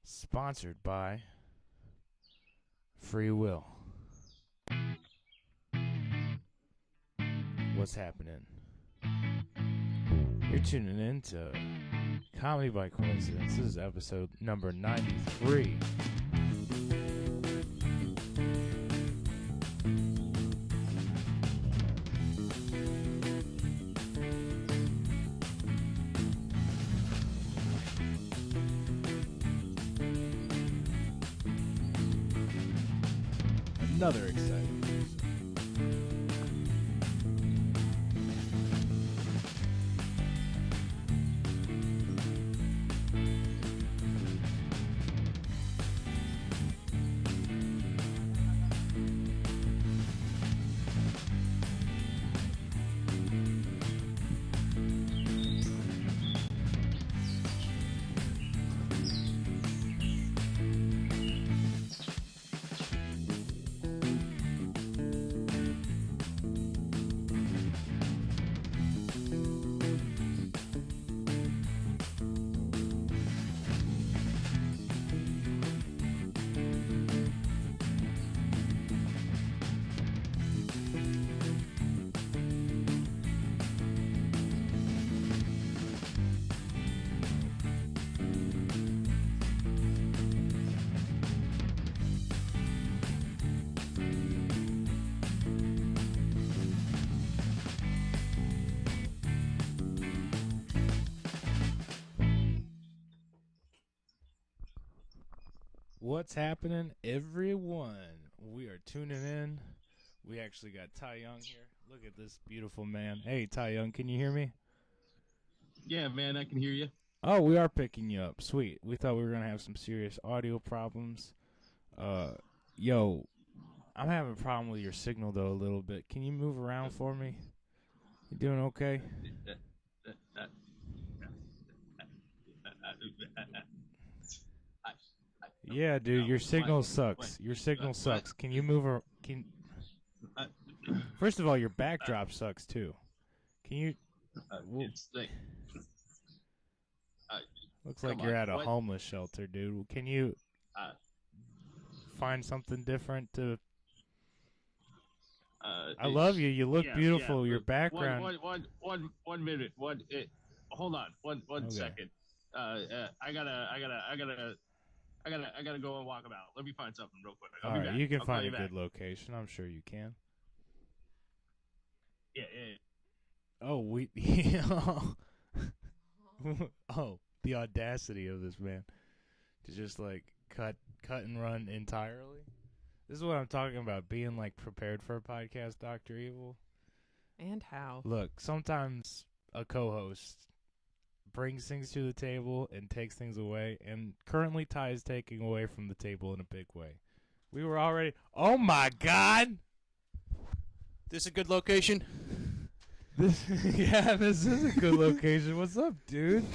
Sponsored by Free Will. What's happening? You're tuning in to Comedy by Coincidence. This is episode number 93. Another exciting episode. What's happening, everyone? We are tuning in. We actually got Ty Young here. Look at this beautiful man. Hey, Ty Young, can you hear me? Yeah, man, I can hear you. Oh, we are picking you up. Sweet. We thought we were going to have some serious audio problems. Yo, I'm having a problem with your signal, though, a little bit. Can you move around for me? You doing okay? Yeah, dude, your signal sucks. Your signal sucks. Can you move First of all, your backdrop sucks, too. Can you... It's like, Looks like you're at a homeless shelter, dude. Can you find something different to... I love you. You look beautiful. Your background... One minute. Hold on. One second. I gotta go and walk about. Let me find something real quick. All right, you can find a good location. I'm sure you can. Yeah. Oh, oh, the audacity of this man to just like cut and run entirely. This is what I'm talking about, being like prepared for a podcast, Dr. Evil. And how? Look, sometimes a co-host brings things to the table and takes things away, and currently Ty is taking away from the table in a big way. We were already... Oh my God! This a good location? This is a good location. What's up, dude?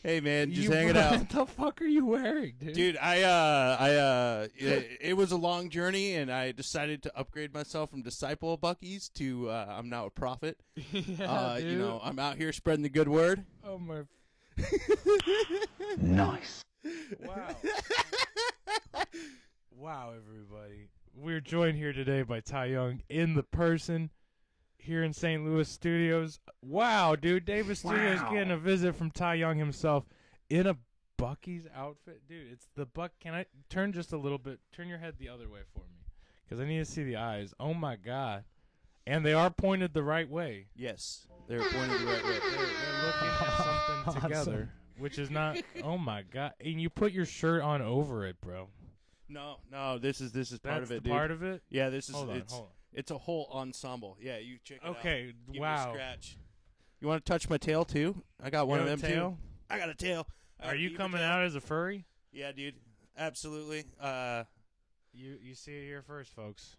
Hey man, just hanging out. What the fuck are you wearing, dude? Dude, it was a long journey, and I decided to upgrade myself from disciple of Buc-ee's to I'm now a prophet. Yeah, dude. You know, I'm out here spreading the good word. Oh my. Nice. Wow. Wow, everybody. We're joined here today by Ty Young in the person here in St. Louis studios. Wow, dude. Davis Studios getting a visit from Ty Young himself in a Buc-ee's outfit. Dude, it's the Buck. Can I turn just a little bit? Turn your head the other way for me, because I need to see the eyes. Oh, my God. And they are pointed the right way. Yes, they're pointed the right way. They're looking at something together, which is not... Oh, my God. And you put your shirt on over it, bro. No, this is part of it, dude. Part of it? Yeah, this is... Hold on. It's a whole ensemble. Yeah, you check it out. Okay, Give wow. me a scratch. You want to touch my tail, too? I got one of them, tail? too. I got a tail. Are you coming out as a furry? Yeah, dude. Absolutely. You see it here first, folks.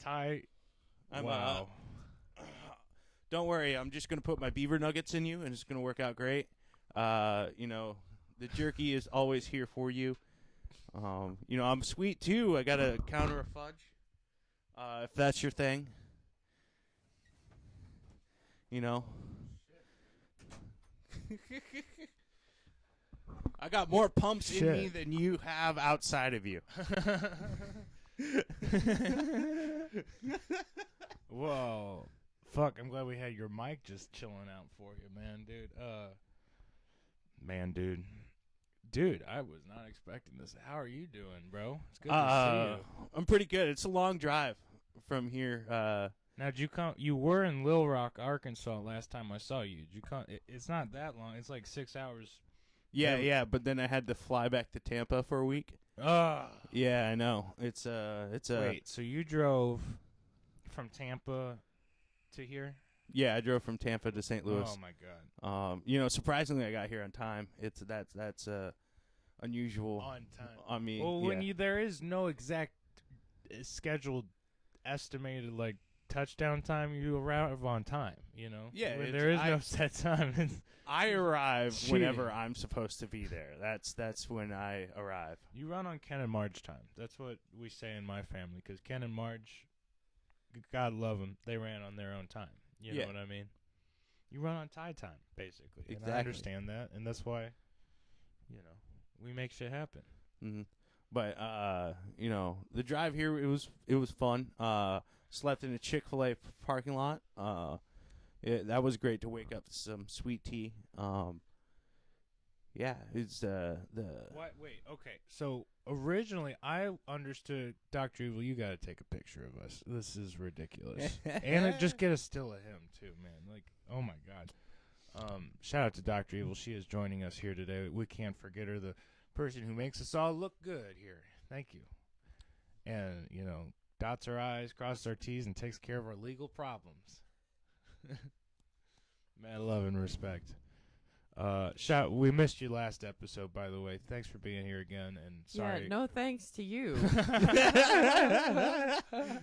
Ty... Wow. Don't worry. I'm just going to put my beaver nuggets in you, and it's going to work out great. You know, the jerky is always here for you. You know, I'm sweet, too. I got to counter a fudge. If that's your thing. You know. I got more pumps in me Shit. than you have outside of you. Whoa. Fuck, I'm glad we had your mic just chilling out for you, man, dude. Dude. Dude, I was not expecting this. How are you doing, bro? It's good to see you. I'm pretty good. It's a long drive from here. Now, did you come? You were in Little Rock, Arkansas last time I saw you. Did you come? It's not that long. It's like 6 hours. Yeah, but then I had to fly back to Tampa for a week. Yeah, I know. It's Wait, so you drove from Tampa to here? Yeah, I drove from Tampa to St. Louis. Oh my god. Surprisingly, I got here on time. That's unusual. On time. I mean, Well, yeah. when there is no exact scheduled estimated like touchdown time, you arrive on time. You know. Yeah, When there is no set time. I arrive Cheating. whenever I'm supposed to be there. That's when I arrive. You run on Ken and Marge time. That's what we say in my family. Because Ken and Marge, God love them, they ran on their own time. You know what I mean? You run on Thai time, basically. Exactly. And I understand that, and that's why, we make shit happen. Mm-hmm. But the drive here it was fun. Slept in a Chick-fil-A parking lot. That was great to wake up to some sweet tea. It's the. What? Wait. Okay. So originally, I understood Dr. Evil. You got to take a picture of us. This is ridiculous. And just get a still of him too, man. Like, oh my god. Shout out to Dr. Evil. She is joining us here today. We can't forget her, the person who makes us all look good here. Thank you. And dots our I's, crosses our T's, and takes care of our legal problems. Mad love and respect. We missed you last episode, by the way. Thanks for being here again, and sorry. Yeah, no thanks to you.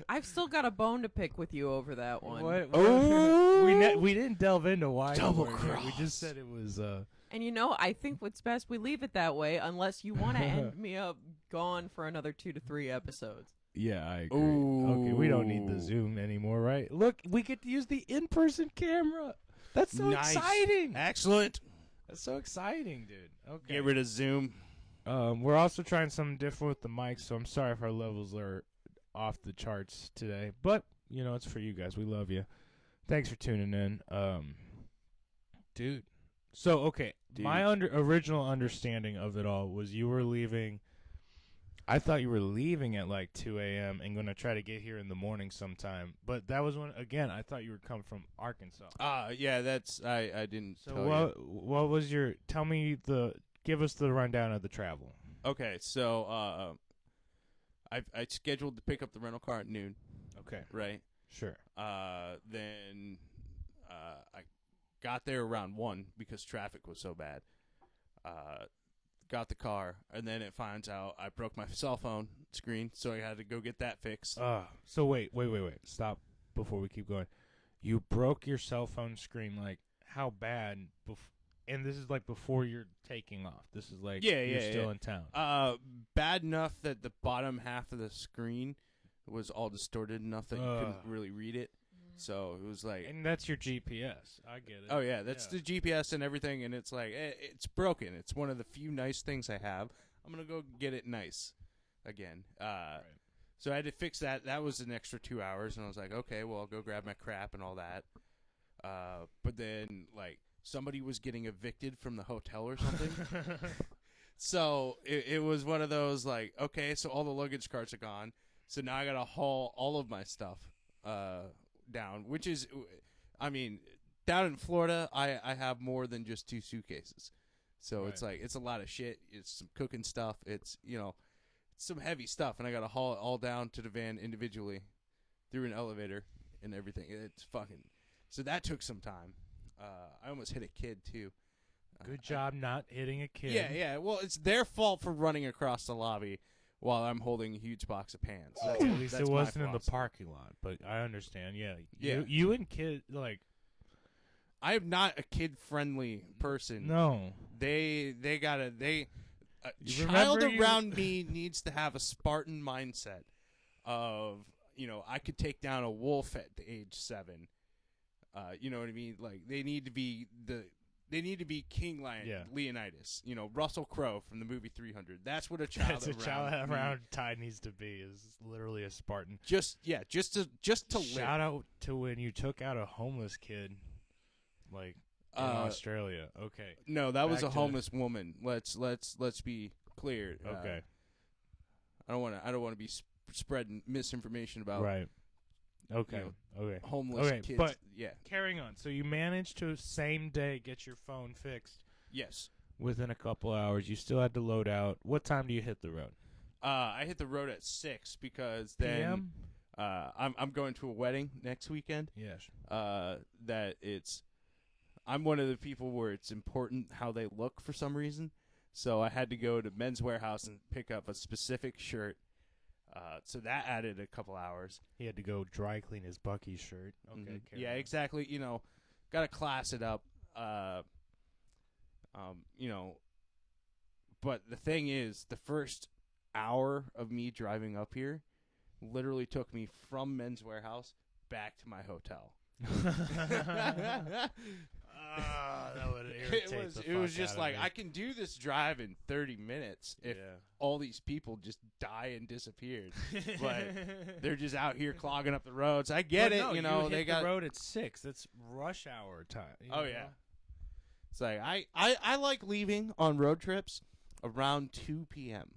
I've still got a bone to pick with you over that one. What? Oh! We didn't delve into why. Double you weren't here. We cross. just said it was. And I think what's best, we leave it that way, unless you want to end me up gone for another 2 to 3 episodes. Yeah, I agree. Ooh. Okay, we don't need the Zoom anymore, right? Look, we get to use the in-person camera. That's so Nice. exciting. Excellent. That's so exciting, dude. Okay. Get rid of Zoom. We're also trying something different with the mics, so I'm sorry if our levels are off the charts today. But, it's for you guys. We love you. Thanks for tuning in. Dude. So, okay. Dude. My original understanding of it all was you were leaving. I thought you were leaving at like 2 a.m. and going to try to get here in the morning sometime. But that was when, again, I thought you were coming from Arkansas. Yeah, that's I didn't So tell what was give us the rundown of the travel. Okay, so I scheduled to pick up the rental car at noon, Okay. right? Sure. Then I got there around 1 because traffic was so bad. Got the car, and then it finds out I broke my cell phone screen, so I had to go get that fixed. So wait. Stop before we keep going. You broke your cell phone screen, like, how bad? And this is like before you're taking off. This is like you're still in town. Bad enough that the bottom half of the screen was all distorted enough that you couldn't really read it. So it was like, And that's your GPS. I get it. oh yeah, that's the GPS and everything, and it's like it's broken. It's one of the few nice things I have. I'm gonna go get it nice again. So I had to fix that. That was an extra 2 hours, and I was like, okay, well, I'll go grab my crap and all that. But then like somebody was getting evicted from the hotel or something. So it was one of those like, okay, so all the luggage carts are gone. So now I gotta haul all of my stuff down, which is, I mean, down in Florida, I have more than just 2 suitcases. So it's like, it's a lot of shit. It's some cooking stuff. It's, it's some heavy stuff, and I got to haul it all down to the van individually through an elevator and everything. It's fucking, so that took some time. I almost hit a kid too. Good job not hitting a kid. Yeah. Well, it's their fault for running across the lobby while I'm holding a huge box of pans. At least that's it my wasn't in the philosophy. parking lot, but I understand. Yeah. Yeah. You and kid, like, I am not a kid-friendly person. no. A You child remember around me needs to have a Spartan mindset of, I could take down a wolf at the age 7. You know what I mean? Like, they need to be They need to be King Leonidas. You know, Russell Crowe from the movie 300. That's what a child That's a around child around Ty needs to be. Is literally a Spartan. Just to live. Shout out to when you took out a homeless kid, like in Australia. Okay. No, that was Back a to- homeless woman. Let's be clear. Okay. I don't want to be spreading misinformation about Right. Okay. you Okay. homeless Okay, kids. but- yeah. Carrying on. So you managed to same day get your phone fixed Yes. within a couple hours. You still had to load out. What time do you hit the road? I hit the road at 6 because then PM? I'm going to a wedding next weekend. Yes. I'm one of the people where it's important how they look for some reason. So I had to go to Men's Warehouse and pick up a specific shirt. So that added a couple hours. He had to go dry clean his Bucky shirt. Okay. Mhm. carry Yeah, on. exactly. You know, got to class it up. You know, but the thing is, the first hour of me driving up here literally took me from Men's Warehouse back to my hotel. That would irritate the It was fuck just out of like me. I can do this drive in 30 minutes if Yeah. all these people just die and disappeared. But they're just out here clogging up the roads. I get But it, no, you know. hit they got the road at 6. That's rush hour time. you Oh know? yeah. It's like I like leaving on road trips around 2 p.m.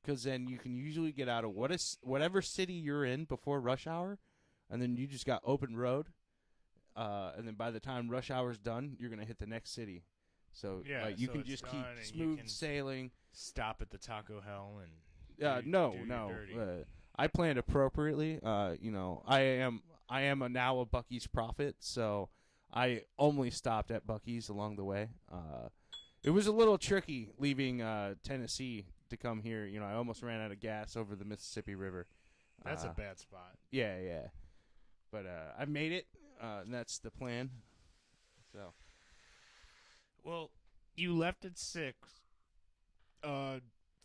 because then you can usually get out of whatever city you're in before rush hour, and then you just got open road. And then by the time rush hour's done, you're gonna hit the next city. So Yeah, like, you so can it's just keep done and you smooth can sailing. Stop at the Taco Hell and No. do your dirty. I planned appropriately. You know, I am now a Buc-ee's prophet, so I only stopped at Buc-ee's along the way. It was a little tricky leaving Tennessee to come here. You know, I almost ran out of gas over the Mississippi River. That's a bad spot. Yeah. But I made it, and that's the plan. So Well, you left at 6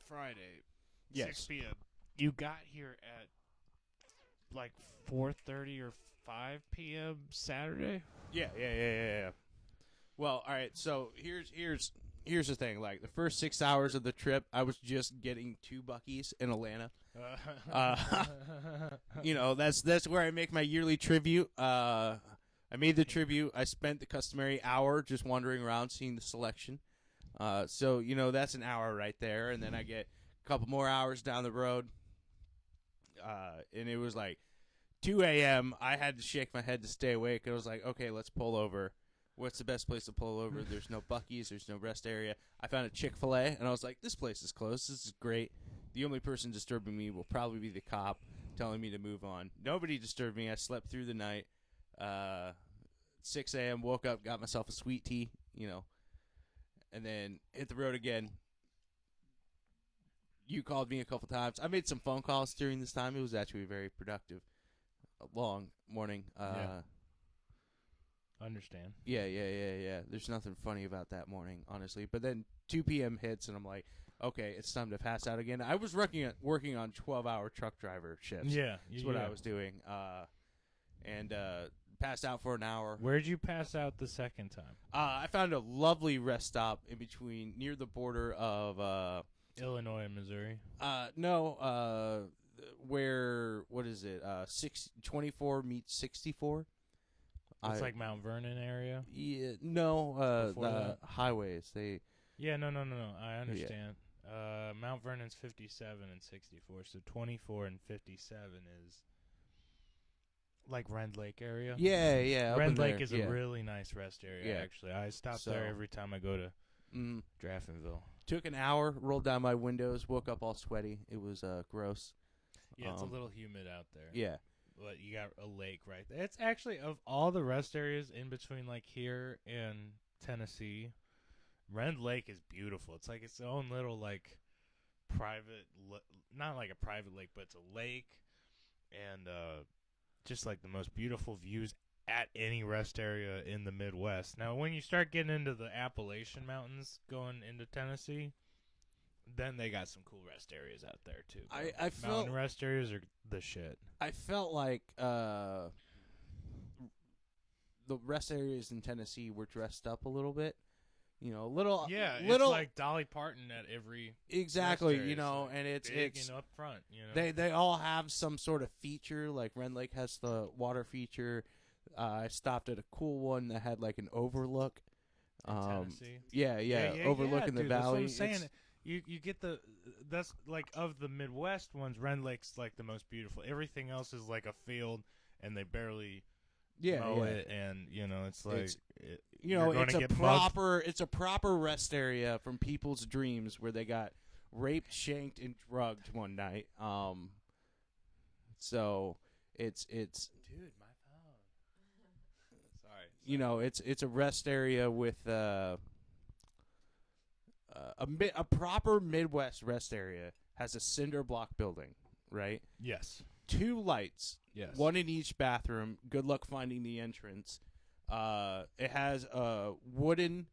Friday. Yes. 6 p.m. You got here at like 4:30 or 5 p.m. Saturday. Yeah. Well, all right. So here's the thing. Like the first 6 hours of the trip, I was just getting to Buc-ee's in Atlanta. You know, that's where I make my yearly tribute. I made the tribute. I spent the customary hour just wandering around, seeing the selection. So you know, that's an hour right there, and then I get a couple more hours down the road. And it was like 2 a.m. I had to shake my head to stay awake. I was like, okay, let's pull over. What's the best place to pull over? There's no Buc-ee's. There's no rest area. I found a Chick-fil-A, and I was like, this place is closed. This is great. The only person disturbing me will probably be the cop telling me to move on. Nobody disturbed me. I slept through the night. 6 a.m., woke up, got myself a sweet tea, you know, and then hit the road again. You called me a couple times. I made some phone calls during this time. It was actually very productive. A long morning. Understand. Yeah. There's nothing funny about that morning, honestly. But then 2 p.m. hits, and I'm like, okay, it's time to pass out again. I was working on 12-hour truck driver shifts. Yeah, That's what I was doing. And passed out for an hour. Where'd you pass out the second time? I found a lovely rest stop in between, near the border of Illinois and Missouri. where, what is it? 24 meets 64. It's like Mount Vernon area. Yeah, no, Before the that? highways. They Yeah, no. I understand. Mount Vernon's 57 and 64, so 24 and 57 is like Rend Lake area. Yeah. up in Rend Lake there, is yeah. a really nice rest area. Yeah. Actually, I stop So- there every time I go to Mm, Draftonville. took an hour, rolled down my windows, woke up all sweaty. It was gross. Yeah, it's a Um, little humid out there. Yeah. But you got a lake right there. It's actually, of all the rest areas in between like here and Tennessee, Rend Lake is beautiful. It's like its own little like private, not like a private lake, but it's a lake, and just like the most beautiful views at any rest area in the Midwest. Now, when you start getting into the Appalachian Mountains, going into Tennessee, then they got some cool rest areas out there too. bro. I felt Mountain rest areas are the shit. I felt like the rest areas in Tennessee were dressed up a little bit. You know, a little it's little like Dolly Parton at every exactly. rest You area. know, Like and it's big and up front. You know, they all have some sort of feature. Like Rend Lake has the water feature. I stopped at a cool one that had like an overlook. in Tennessee. Yeah, overlooking the dude, valley. That's what I'm saying. It's- You get that's like of the Midwest ones. Rend Lake's like the most beautiful. Everything else is like a field, and they barely mow it, and you know it's like You know, you're it's gonna a get mugged. proper rest area from people's dreams where they got raped, shanked, and drugged one night. So it's Dude, my phone. Sorry. you know it's a rest area with a proper Midwest rest area has a cinder block building, right? Yes. 2 lights, Yes. one in each bathroom. Good luck finding the entrance. It has a wooden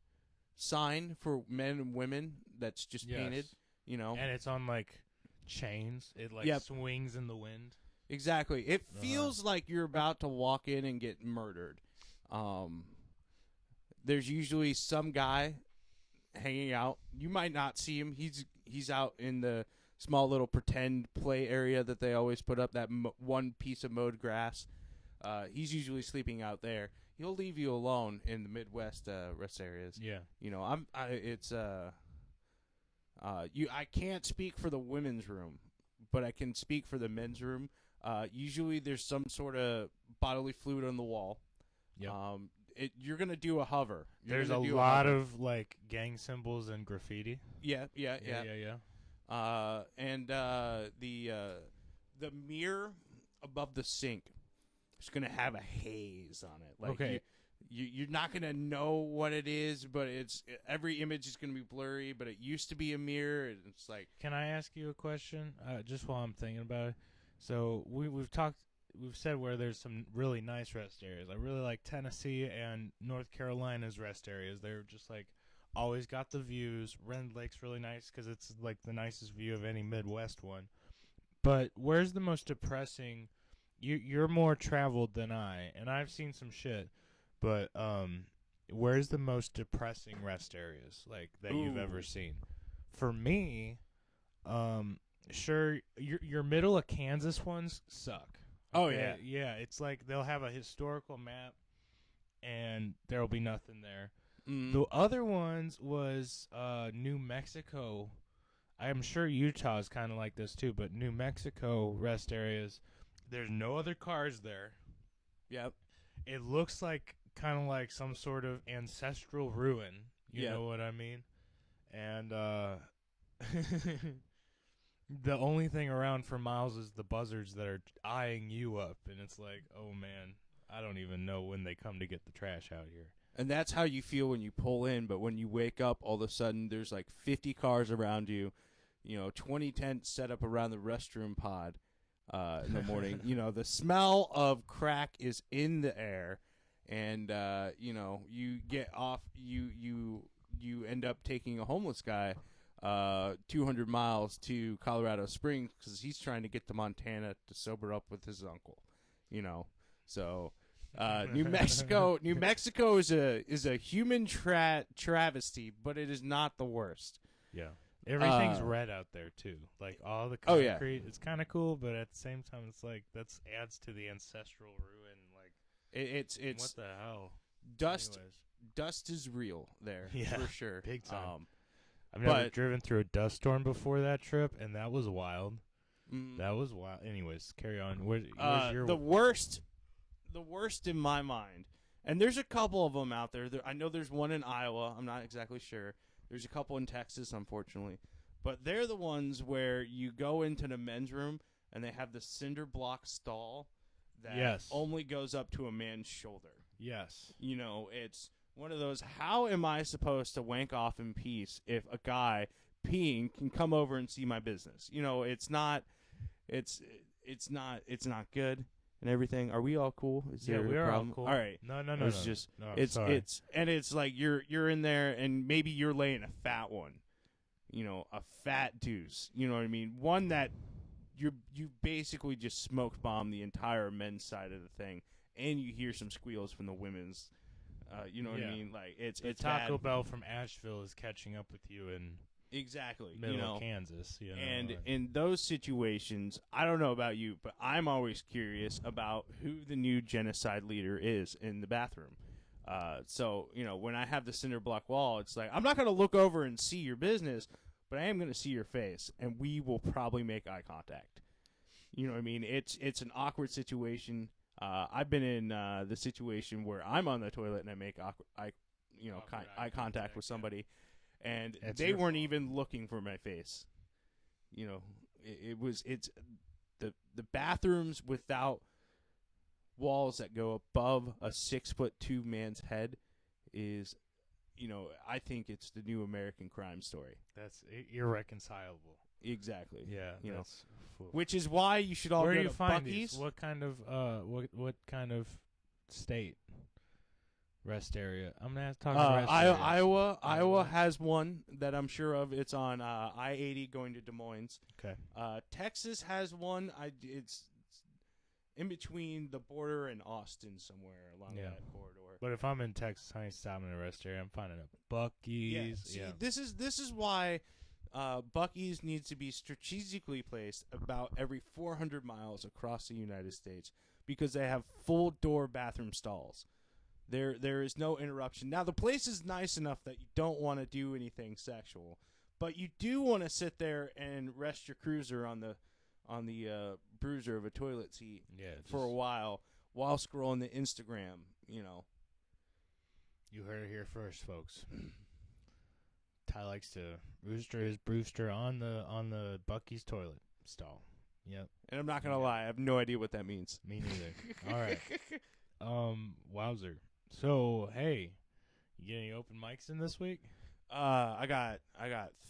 sign for men and women that's just painted. Yes. You know, And it's on like chains. It like Yep. swings in the wind. exactly. It feels like you're about to walk in and get murdered. There's usually some guy hanging out. You might not see him. He's out in the small little pretend play area that they always put up, that one piece of mowed grass. He's usually sleeping out there. He'll leave you alone in the Midwest rest areas. Yeah. You know, I can't speak for the women's room, but I can speak for the men's room. Usually there's some sort of bodily fluid on the wall. Yep. You're gonna do a hover. There's a lot of like gang symbols and graffiti. yeah. And the mirror above the sink is gonna have a haze on it. Like Okay. you're not gonna know what it is, but every image is gonna be blurry. But it used to be a mirror, and it's like Can I ask you a question? Just while I'm thinking about it. So we've said where there's some really nice rest areas. I really like Tennessee and North Carolina's rest areas. They're just like always got the views. Rend Lake's really nice because it's like the nicest view of any Midwest one. But where's the most depressing? You're more traveled than I, and I've seen some shit. But where's the most depressing rest areas like that you've ever Ooh. seen? For me, sure, your middle of Kansas ones suck. Oh, Okay? Yeah. It's like they'll have a historical map, and there'll be nothing there. The other ones was New Mexico. I'm sure Utah is kind of like this too, but New Mexico rest areas, there's no other cars there. Yep. It looks like kind of like some sort of ancestral ruin. You Yeah. know what I mean? And the only thing around for miles is the buzzards that are eyeing you up, and it's like, oh man, I don't even know when they come to get the trash out here. And that's how you feel when you pull in, but when you wake up, all of a sudden there's like 50 cars around you, 20 tents set up around the restroom pod in the morning. The smell of crack is in the air, and you get off, you end up taking a homeless guy 200 miles to Colorado Springs because he's trying to get to Montana to sober up with his uncle, so New Mexico is a human travesty, but it is not the worst. Yeah. Everything's red out there too. Like all the Oh, concrete, yeah. it's kind of cool, but at the same time, it's like that's adds to the ancestral ruin. Like It's what the hell? dust. Anyways. Dust is real there, Yeah, for sure. big time. I've but- never driven through a dust storm before that trip, and that was wild. Mm, That was wild. Anyways, carry on. Where's your the worst in my mind, and there's a couple of them out there. I know there's one in Iowa. I'm not exactly sure. There's a couple in Texas, unfortunately, but they're the ones where you go into the men's room and they have the cinder block stall that Yes. only goes up to a man's shoulder. Yes. It's one of those. How am I supposed to wank off in peace if a guy peeing can come over and see my business? It's not. It's not good. And everything. Are we all cool? Is Yeah, there we a are all problem? cool. All right. No. It's just no, it's sorry. it's like you're in there and maybe you're laying a fat one, a fat deuce. You know what I mean? One that you basically just smoked bomb the entire men's side of the thing, and you hear some squeals from the women's. You know what I Yeah. mean? Like it's Taco bad. Bell from Asheville is catching up with you in Exactly. middle you know, of Kansas. You know, and like- in those situations, I don't know about you, but I'm always curious about who the new genocide leader is in the bathroom. So, when I have the cinder block wall, it's like, I'm not going to look over and see your business, but I am going to see your face, and we will probably make eye contact. You know what I mean? It's an awkward situation. I've been in the situation where I'm on the toilet and I make eye contact with somebody, and That's they your weren't fault. even looking for my face. It's the bathrooms without walls that go above a 6'2" man's head is, I think it's the new American crime story. that's irreconcilable. Exactly. Yeah, You know, that's which is why you should all Where go do you to find Buc-ee's. these? What kind of what kind of state? Rest area. I'm gonna have to talk about rest areas. Iowa Iowa. has one that I'm sure of. It's on I-80 going to Des Moines. Okay. Texas has one. It's in between the border and Austin somewhere along Yeah. that corridor. But if I'm in Texas, I ain't stopping in a rest area. I'm finding a Buc-ee's. See, Yeah. this is why Buc-ee's needs to be strategically placed about every 400 miles across the United States because they have full door bathroom stalls. There is no interruption. Now the place is nice enough that you don't want to do anything sexual, but you do want to sit there and rest your cruiser on the bruiser of a toilet seat Yeah. for a while scrolling the Instagram. You heard it here first, folks. Ty likes to rooster his brewster on the Buc-ee's toilet stall. Yep. And I'm not gonna lie, I have no idea what that means. Me neither. All right. Wowzer. So hey, you get any open mics in this week? I got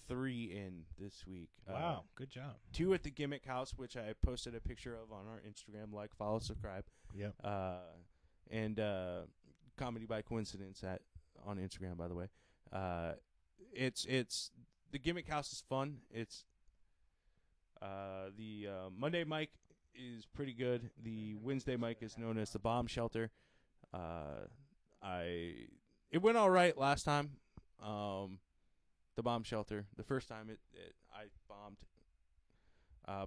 3 in this week. Wow, good job. 2 at the Gimmick House, which I posted a picture of on our Instagram. Like, follow, subscribe. Yep. And Comedy by Coincidence on Instagram, by the way. It's the Gimmick House is fun. It's the Monday mic is pretty good. The Wednesday mic is known as the Bomb Shelter. It went all right last time. The Bomb Shelter. The first time I bombed.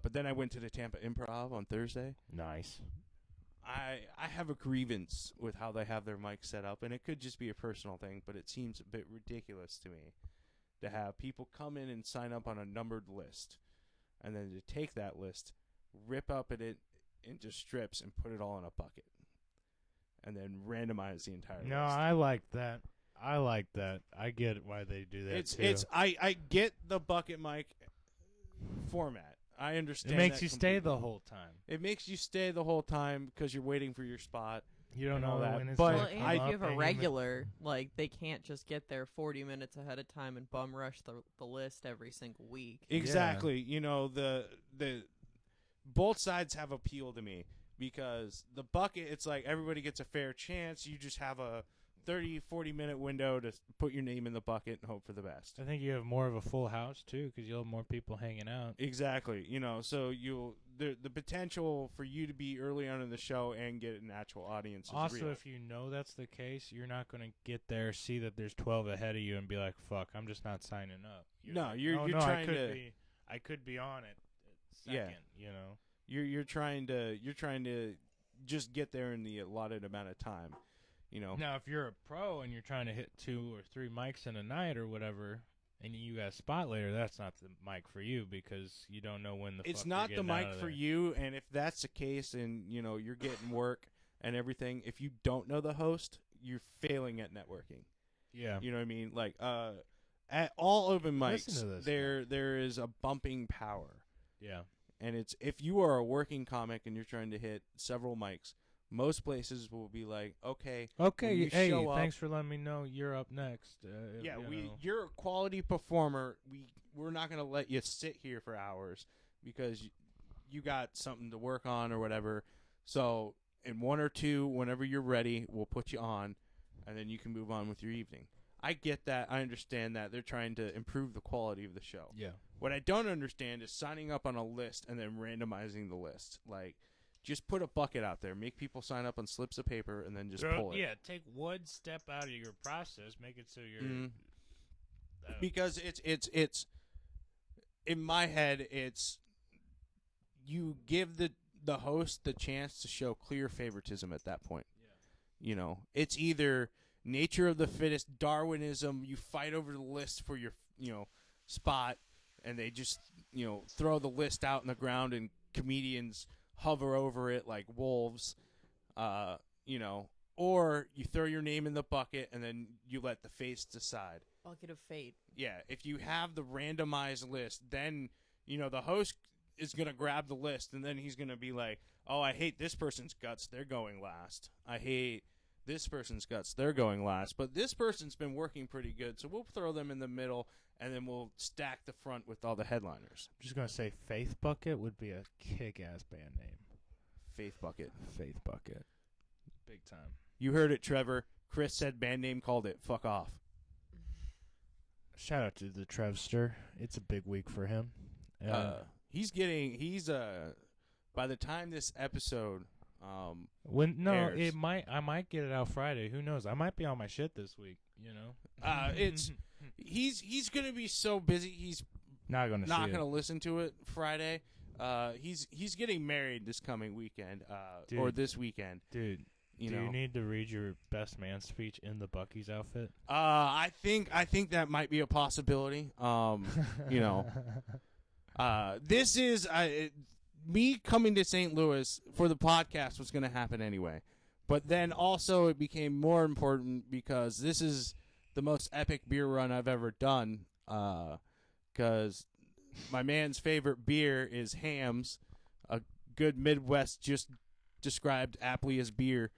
But then I went to the Tampa Improv on Thursday. Nice. I have a grievance with how they have their mics set up, and it could just be a personal thing, but it seems a bit ridiculous to me to have people come in and sign up on a numbered list, and then to take that list, rip up it into strips, and put it all in a bucket, and then randomize the entire No, list. I like that. I get why they do that too. I get the bucket mic format. I understand. It makes that you stay completely. the whole time. It makes you stay the whole time because you're waiting for your spot. You don't and all know that, when it's but gonna Well, come and if up you have a and you regular, like they can't just get there 40 minutes ahead of time and bum rush the list every single week. Exactly. The both sides have appeal to me because the bucket, it's like everybody gets a fair chance. You just have a 30-40 minute window to put your name in the bucket and hope for the best. I think you have more of a full house too, because you'll have more people hanging out. Exactly. So the potential for you to be early on in the show and get an actual audience is Also, real. if you know that's the case, you're not going to get there, see that there's 12 ahead of you, and be like, "Fuck, I'm just not signing up." No, like, you're "Oh, you're no, trying I could be on it. Yeah. Second, you're trying to just get there in the allotted amount of time. Now, if you're a pro and you're trying to hit 2 or 3 mics in a night or whatever, and you got a spot later, that's not the mic for you because you don't know when the It's fuck not you're the getting out mic of for there. you, and if that's the case and you're getting work and everything, if you don't know the host, you're failing at networking. Yeah. You know what I mean? Like at all open Listen mics, to this, there is a bumping power. Yeah. And it's if you are a working comic and you're trying to hit several mics, most places will be like, okay, Okay. when you Hey, show up- thanks for letting me know you're up next. yeah, you know. you're a quality performer. We're not gonna let you sit here for hours because you got something to work on or whatever. So in 1 or 2, whenever you're ready, we'll put you on, and then you can move on with your evening. I get that. I understand that they're trying to improve the quality of the show. Yeah. What I don't understand is signing up on a list and then randomizing the list. Like, just put a bucket out there. Make people sign up on slips of paper and then just pull it. Yeah, take one step out of your process, make it so you're. Mhm. Because it's in my head, it's you give the host the chance to show clear favoritism at that point. Yeah. You know, it's either nature of the fittest, Darwinism. You fight over the list for your spot, and they just throw the list out in the ground, and comedians hover over it like wolves. Or you throw your name in the bucket, and then you let the face decide. Bucket of fate. Yeah, if you have the randomized list, then the host is gonna grab the list, and then he's gonna be like, "Oh, I hate this person's guts; they're going last. I hate this person's guts; they're going last. But this person's been working pretty good, so we'll throw them in the middle, and then we'll stack the front with all the headliners." I'm just gonna say, Faith Bucket would be a kick-ass band name. Faith Bucket. Faith Bucket, big time. You heard it, Trevor. Chris said band name, called it. Fuck off. Shout out to the Trevster. It's a big week for him. He's by the time this episode it airs. I might get it out Friday. Who knows? I might be on my shit this week. He's gonna be so busy. He's not gonna listen to it Friday. He's getting married this coming weekend, or Dude. this weekend. Dude. Do you need to read your best man speech in the Bucky's outfit? I think that might be a possibility. This is me coming to St. Louis for the podcast was going to happen anyway, but then also it became more important because this is the most epic beer run I've ever done. Because my man's favorite beer is Hamm's, a good Midwest, just described aptly as beer.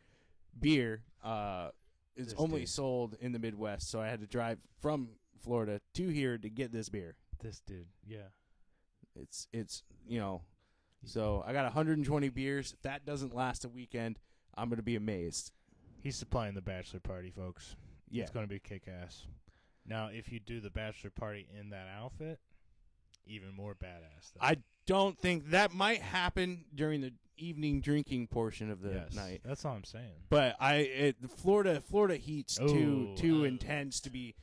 Is only sold in the Midwest, so I had to drive from Florida to here to get this beer. This dude, yeah. It's so I got 120 beers. If that doesn't last a weekend, I'm going to be amazed. He's supplying the bachelor party, folks. Yeah. It's going to be kick-ass. Now, if you do the bachelor party in that outfit, even more badass. Though. I don't think that might happen during the evening drinking portion of the night. That's all I'm saying. But the Florida heat's too intense to be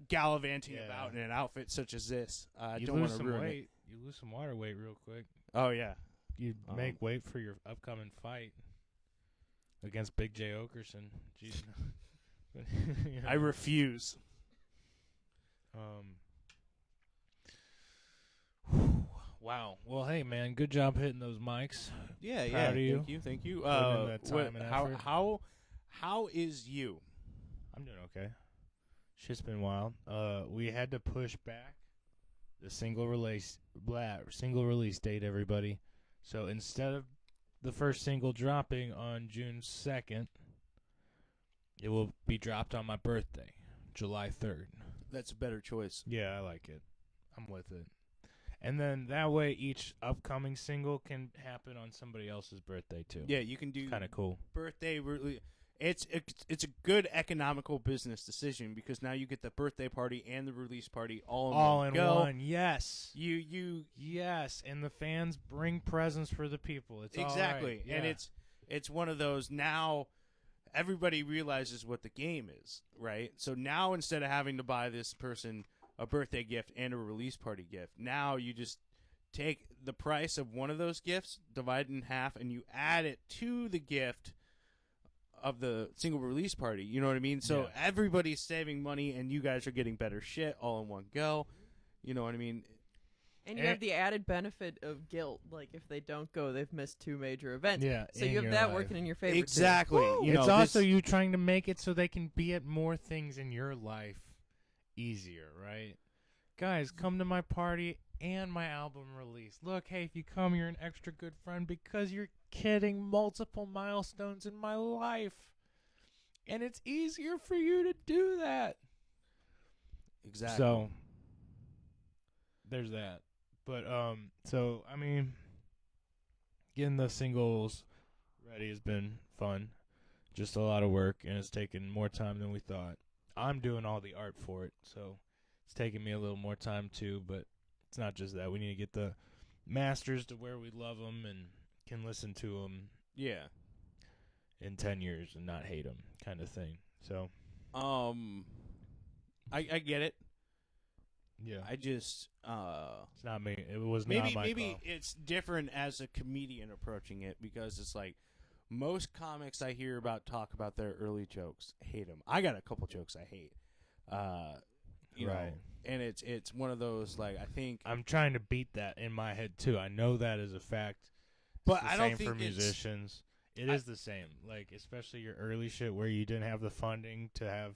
gallivanting about in an outfit such as this. I don't want to ruin it. You lose some water weight real quick. Oh yeah. You make weight for your upcoming fight against Big J. Okerson. Jeez. I refuse. Wow. Well, hey man, good job hitting those mics. Yeah, Proud of you. Thank you. Putting in that time and effort. How is you? I'm doing okay. Shit's been wild. We had to push back the single release date, everybody. So instead of the first single dropping on June 2nd, it will be dropped on my birthday, July 3rd. That's a better choice. Yeah, I like it. I'm with it. And then that way each upcoming single can happen on somebody else's birthday too. Yeah, you can do kind of cool. Birthday it's a good economical business decision because now you get the birthday party and the release party all in one. Yes. Yes, and the fans bring presents for the people. It's exactly. All right. Yeah. And it's one of those now everybody realizes what the game is, right? So now instead of having to buy this person a birthday gift and a release party gift, now you just take the price of one of those gifts, divide it in half, and you add it to the gift of the single release party. You know what I mean? So everybody's saving money, and you guys are getting better shit all in one go. You know what I mean? And you have the added benefit of guilt. Like, if they don't go, they've missed two major events. Yeah, so you have that working in your favor. Exactly. Too. It's also you trying to make it so they can be at more things in your life easier, right? Guys, come to my party and my album release. Look, hey, if you come, you're an extra good friend because you're hitting multiple milestones in my life. And it's easier for you to do that. Exactly. So, there's that. But, so, I mean, getting the singles ready has been fun. Just a lot of work, and it's taken more time than we thought. I'm doing all the art for it, so it's taking me a little more time too, but it's not just that. We need to get the masters to where we love them and can listen to him Yeah. in 10 years and not hate him, kind of thing. So I get it. yeah, I just it's not me. It was maybe not my call. it's different as a comedian approaching it, because it's like most comics I hear about talk about their early jokes, hate them. I got a couple jokes I hate. You know, Right. and it's one of those, like, I think, I'm trying to beat that in my head too. I know that is a fact. It's but the I don't same think for musicians. It is the same. Like, especially your early shit where you didn't have the funding to have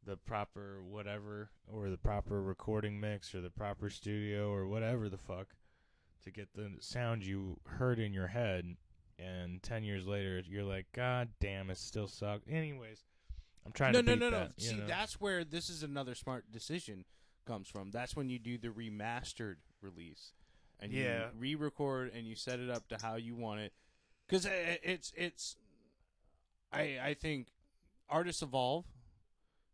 the proper whatever, or the proper recording mix, or the proper studio, or whatever the fuck, to get the sound you heard in your head. And 10 years later, you're like, God damn, it still sucks. Anyways, I'm trying to beat that. you See, know? that's where this is another smart decision comes from. That's when you do the remastered release, and Yeah. you re-record and you set it up to how you want it. Because I think artists evolve.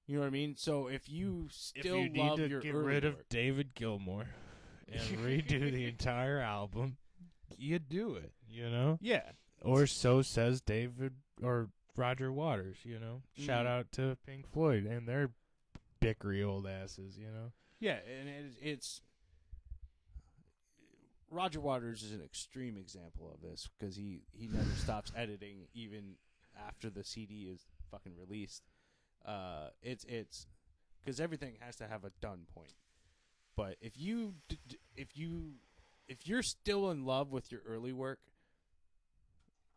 You know what I mean? So if you If still you need love to your get early rid of work, David Gilmour and redo the entire album, you do it, you know? yeah, Or so says David or Roger Waters, you know? Shout out to Pink Floyd and their bickery old asses, you know? yeah, and it's Roger Waters is an extreme example of this, because he never stops editing even after the CD is fucking released. It's because everything has to have a done point. But if you're still in love with your early work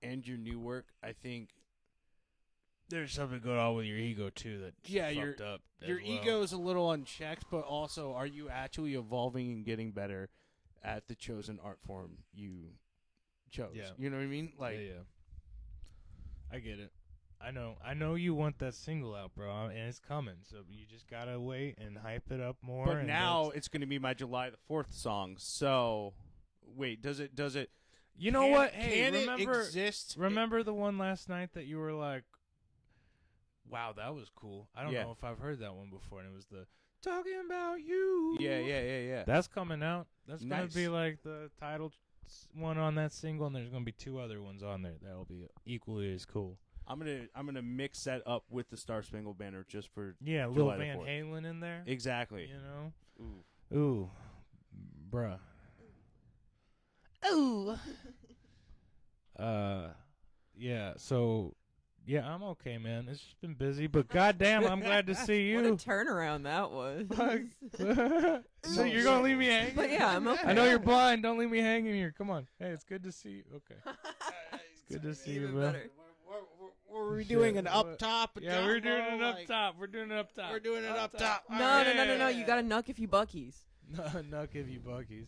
and your new work, I think There's something going on with your ego, too, that's fucked up. your ego is a little unchecked. But also, are you actually evolving and getting better at the chosen art form you chose? Yeah. You know what I mean? Like, yeah. I get it. I know you want that single out, bro, and it's coming. So you just gotta wait and hype it up more. but and now it's going to be my July the 4th song. So, wait, does it? you know can- what? Hey, can remember, it exist? remember the one last night that you were like, "Wow, that was cool." I don't Yeah. know if I've heard that one before, and it was the "Talking About You." Yeah. That's coming out. That's gonna Nice. be like the title one on that single, and there's gonna be 2 other ones on there that'll be equally as cool. I'm gonna mix that up with the Star Spangled Banner just for Yeah, Lil July the Van 4th. Halen in there. exactly. You know. Ooh. Ooh, bruh. Ooh. Yeah. So, yeah, I'm okay, man. It's just been busy, but goddamn, I'm glad to see What a you. turnaround that was. So you're gonna leave me hanging? But yeah, I'm okay. I know you're blind. Don't leave me hanging here. Come on. Hey, it's good to see you. Okay. It's good to see you, Even bro. better. Were we Shit, doing an what- up top? Yeah, we're doing it up top. We're doing it up top. We're doing it up top. No. You gotta nuck if you buckies. Nuck if you buckies.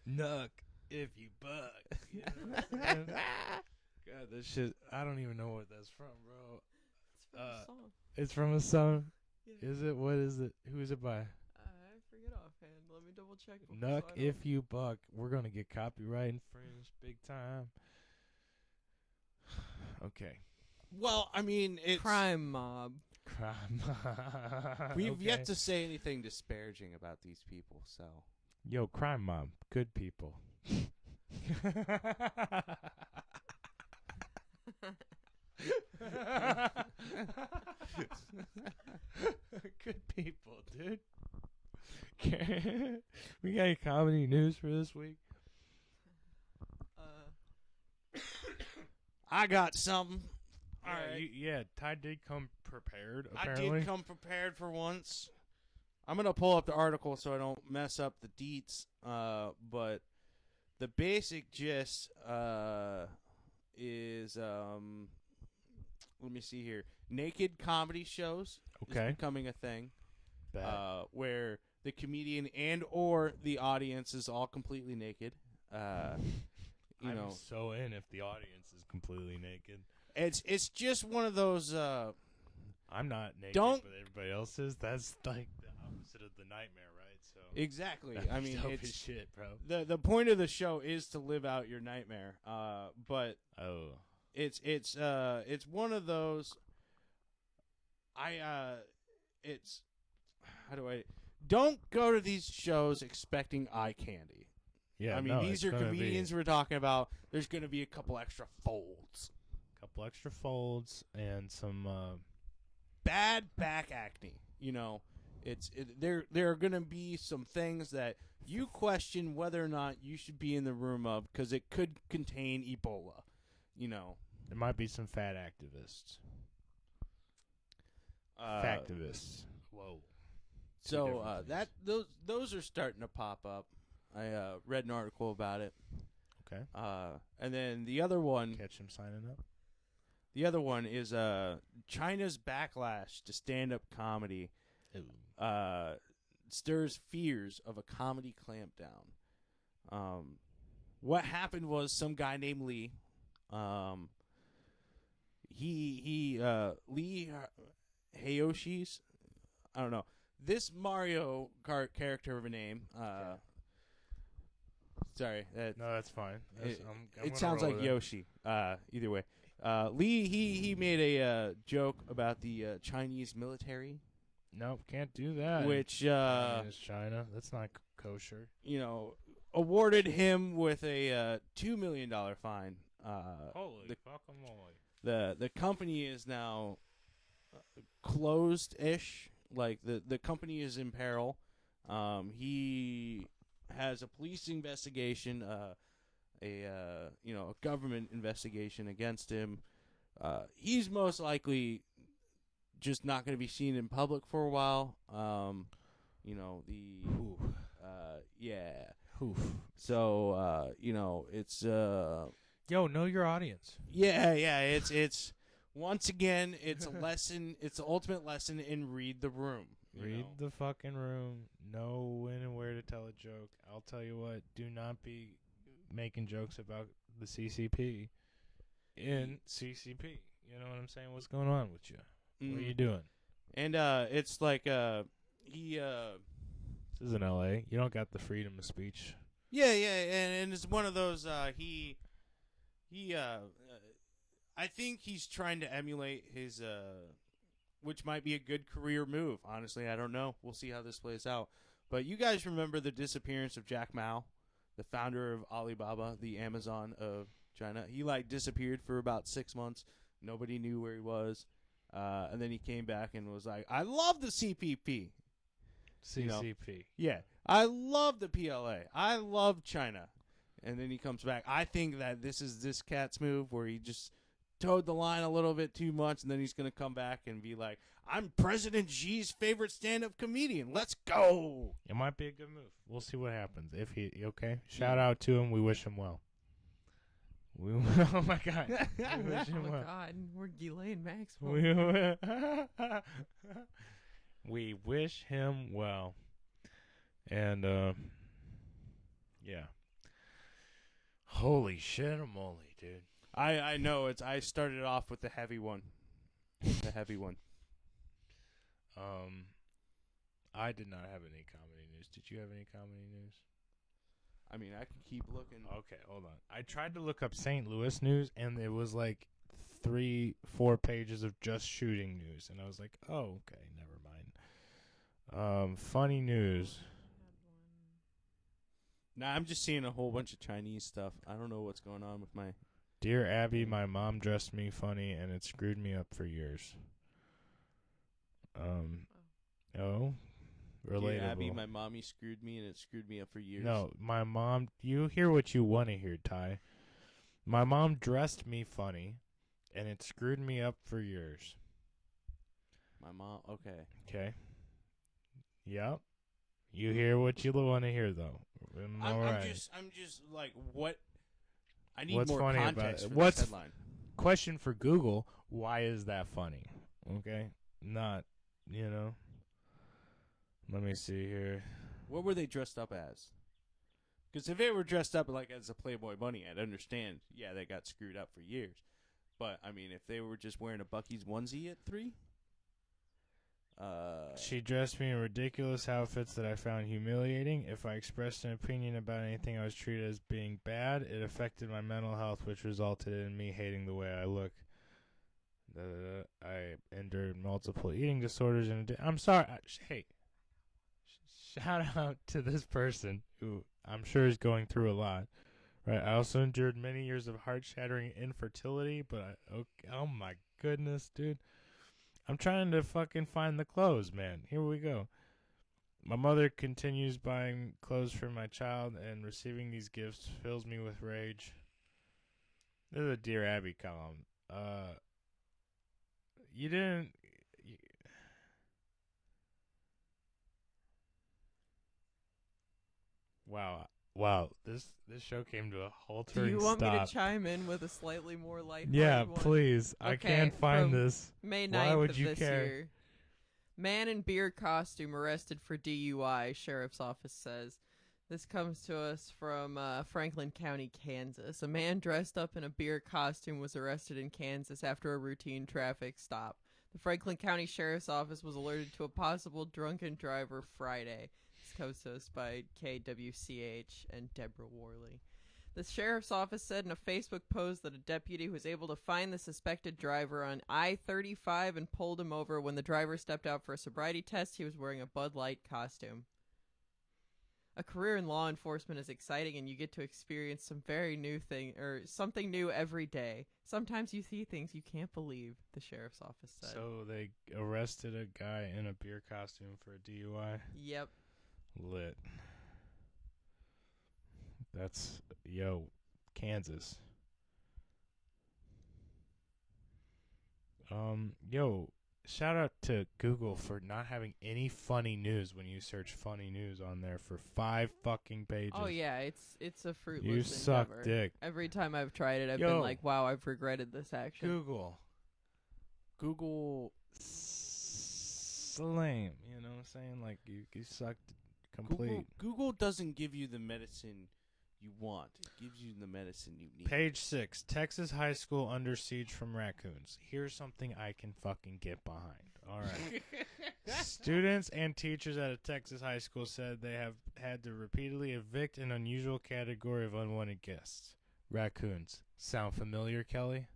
Nuck if you buck. You know what I'm saying? God, this shit. I don't even know what that's from, bro. Song. It's from a song. Yeah. Is it? What is it? Who is it by? I forget offhand. Let me double check. Nuck if you buck. We're gonna get copyright infringed big time. Okay. Well, I mean, it's Crime Mob. Crime. We've Okay. yet to say anything disparaging about these people, so Yo, Crime Mob. Good people. Good people, dude. We got any comedy news for this week? I got something. Yeah, All right. yeah, Ty did come prepared, I apparently. did come prepared for once. I'm gonna pull up the article so I don't mess up the deets. But the basic gist is let me see here. Naked comedy shows Okay. is becoming a thing. Bet. Where the comedian and or the audience is all completely naked. You I'm know, so in if the audience is completely naked. it's just one of those. I'm not naked, Don't- but everybody else is. That's like the opposite of the nightmare, right? So Exactly. that'd I be mean, dope as it's shit, bro. the point of the show is to live out your nightmare. But Oh, it's one of those. It's how do I don't go to these shows expecting eye candy. Yeah, I mean, no, these it's are gonna comedians be we're talking about. There's going to be a couple extra folds. a couple extra folds and some. Bad back acne. There are going to be some things that you question whether or not you should be in the room of because it could contain Ebola. There might be some fat activists. Factivists. Whoa. So different that those are starting to pop up. I read an article about it. Okay. And then the other one. Catch him signing up. The other one is China's backlash to stand-up comedy stirs fears of a comedy clampdown. What happened was some guy named Lee. Lee Hayoshi's. I don't know. This Mario Kart character of a name. Sorry. No, that's fine. It sounds like Yoshi. Either way. Lee, he made a joke about the Chinese military. Nope, can't do that. Which, it's China. That's not kosher. Awarded him with a $2 million fine. Holy guacamole. The company is now closed-ish. Like, the company is in peril. He has a police investigation, a government investigation against him. He's most likely just not going to be seen in public for a while. Yeah. Oof. So, it's Yo, know your audience. yeah, it's once again, it's a lesson, it's the ultimate lesson in read the room. Read the fucking room. Know when and where to tell a joke. I'll tell you what, do not be making jokes about the CCP in CCP. You know what I'm saying? What's going on with you? What are you doing? And it's like he This is in LA. You don't got the freedom of speech. yeah, and it's one of those I think he's trying to emulate his which might be a good career move. Honestly, I don't know. We'll see how this plays out. But you guys remember the disappearance of Jack Ma, the founder of Alibaba, the Amazon of China? He disappeared for about 6 months. Nobody knew where he was. And then he came back and was like, I love the CPP. CCP. Yeah. I love the PLA. I love China. And then he comes back. I think that this is this cat's move where he just towed the line a little bit too much, and then he's going to come back and be like, I'm President Xi's favorite stand-up comedian. Let's go. It might be a good move. We'll see what happens. If he okay, shout out to him. We wish him well. Oh my God. We wish him Oh my well. God, we're Ghislaine Maxwell. We wish him well. And yeah. Holy shit, moly, dude. I know. I started off with the heavy one. The heavy one. I did not have any comedy news. Did you have any comedy news? I mean, I can keep looking. Okay, hold on. I tried to look up St. Louis news, and it was like 3-4 pages of just shooting news, and I was like, oh, okay, never mind. Funny news. Nah, I'm just seeing a whole bunch of Chinese stuff. I don't know what's going on with my... Dear Abby, my mom dressed me funny, and it screwed me up for years. Oh, relatable. Dear Abby, my mommy screwed me, and it screwed me up for years. No, my mom, you hear what you want to hear, Ty. My mom dressed me funny, and it screwed me up for years. My mom, okay. Okay. Yep. You hear what you want to hear, though. I'm right. just like, what? I need What's more funny about context it? for What's this headline. Question for Google, why is that funny? Okay? Not, Let me see here. What were they dressed up as? Because if they were dressed up like as a Playboy bunny, I'd understand. Yeah, they got screwed up for years. But, I mean, if they were just wearing a Buc-ee's onesie at 3? She dressed me in ridiculous outfits that I found humiliating. If I expressed an opinion about anything I was treated as being bad, it affected my mental health, which resulted in me hating the way I look. I endured multiple eating disorders. I'm sorry. Hey, shout out to this person who I'm sure he's going through a lot. Right. I also endured many years of heart-shattering infertility, but oh my goodness, dude. I'm trying to fucking find the clothes, man. Here we go. My mother continues buying clothes for my child, and receiving these gifts fills me with rage. This is a Dear Abby column. You didn't... Wow. This show came to a Do haltering you want stop. me to chime in with a slightly more lighthearted Yeah, one? please. I Okay, can't find from this. May 9th Why would of you this care? year. Man in beer costume arrested for DUI, sheriff's office says. This comes to us from Franklin County, Kansas. A man dressed up in a beer costume was arrested in Kansas after a routine traffic stop. The Franklin County Sheriff's Office was alerted to a possible drunken driver Friday. This comes to us by KWCH and Deborah Worley. The sheriff's office said in a Facebook post that a deputy was able to find the suspected driver on I-35 and pulled him over. When the driver stepped out for a sobriety test, he was wearing a Bud Light costume. A career in law enforcement is exciting, and you get to experience some very new thing or something new every day. Sometimes you see things you can't believe, the sheriff's office said. So they arrested a guy in a beer costume for a DUI? Yep. Lit. That's, Kansas. Shout out to Google for not having any funny news when you search funny news on there for 5 fucking pages. Oh yeah, it's a fruitless You suck endeavor. dick. Every time I've tried it, I've been like, wow, I've regretted this action. Google Lame, you know what I'm saying? Like, you sucked complete. Google doesn't give you the medicine you want. It gives you the medicine you need. Page 6, Texas high school under siege from raccoons. Here's something I can fucking get behind. All right. Students and teachers at a Texas high school said they have had to repeatedly evict an unusual category of unwanted guests. Raccoons. Sound familiar, Kelly?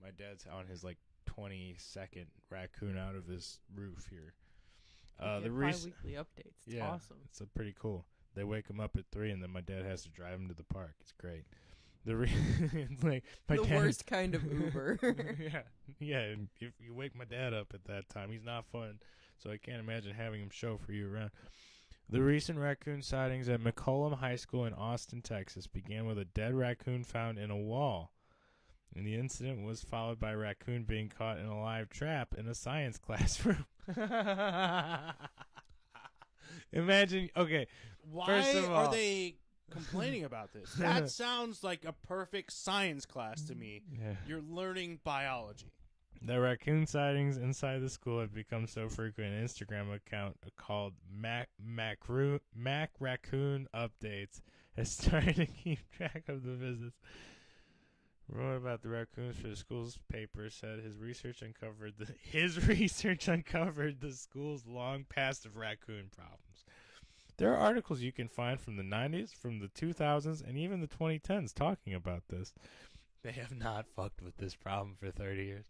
My dad's on his, 22nd raccoon out of his roof here. The bi-weekly updates. It's awesome. It's pretty cool. They wake him up at 3, and then my dad has to drive him to the park. It's great. It's like my the dad, worst kind of Uber. yeah. And if you wake my dad up at that time, he's not fun. So I can't imagine having him chauffeur you around. The recent raccoon sightings at McCollum High School in Austin, Texas, began with a dead raccoon found in a wall. And the incident was followed by a raccoon being caught in a live trap in a science classroom. Imagine, okay. Why First of all, are they complaining about this? That sounds like a perfect science class to me. Yeah. You're learning biology. The raccoon sightings inside the school have become so frequent, an Instagram account called Mac Raccoon Updates has started to keep track of the visits. Wrote about the raccoons for the school's paper said his research uncovered the school's long past of raccoon problems. There are articles you can find from the 90s, from the 2000s, and even the 2010s talking about this. They have not fucked with this problem for 30 years.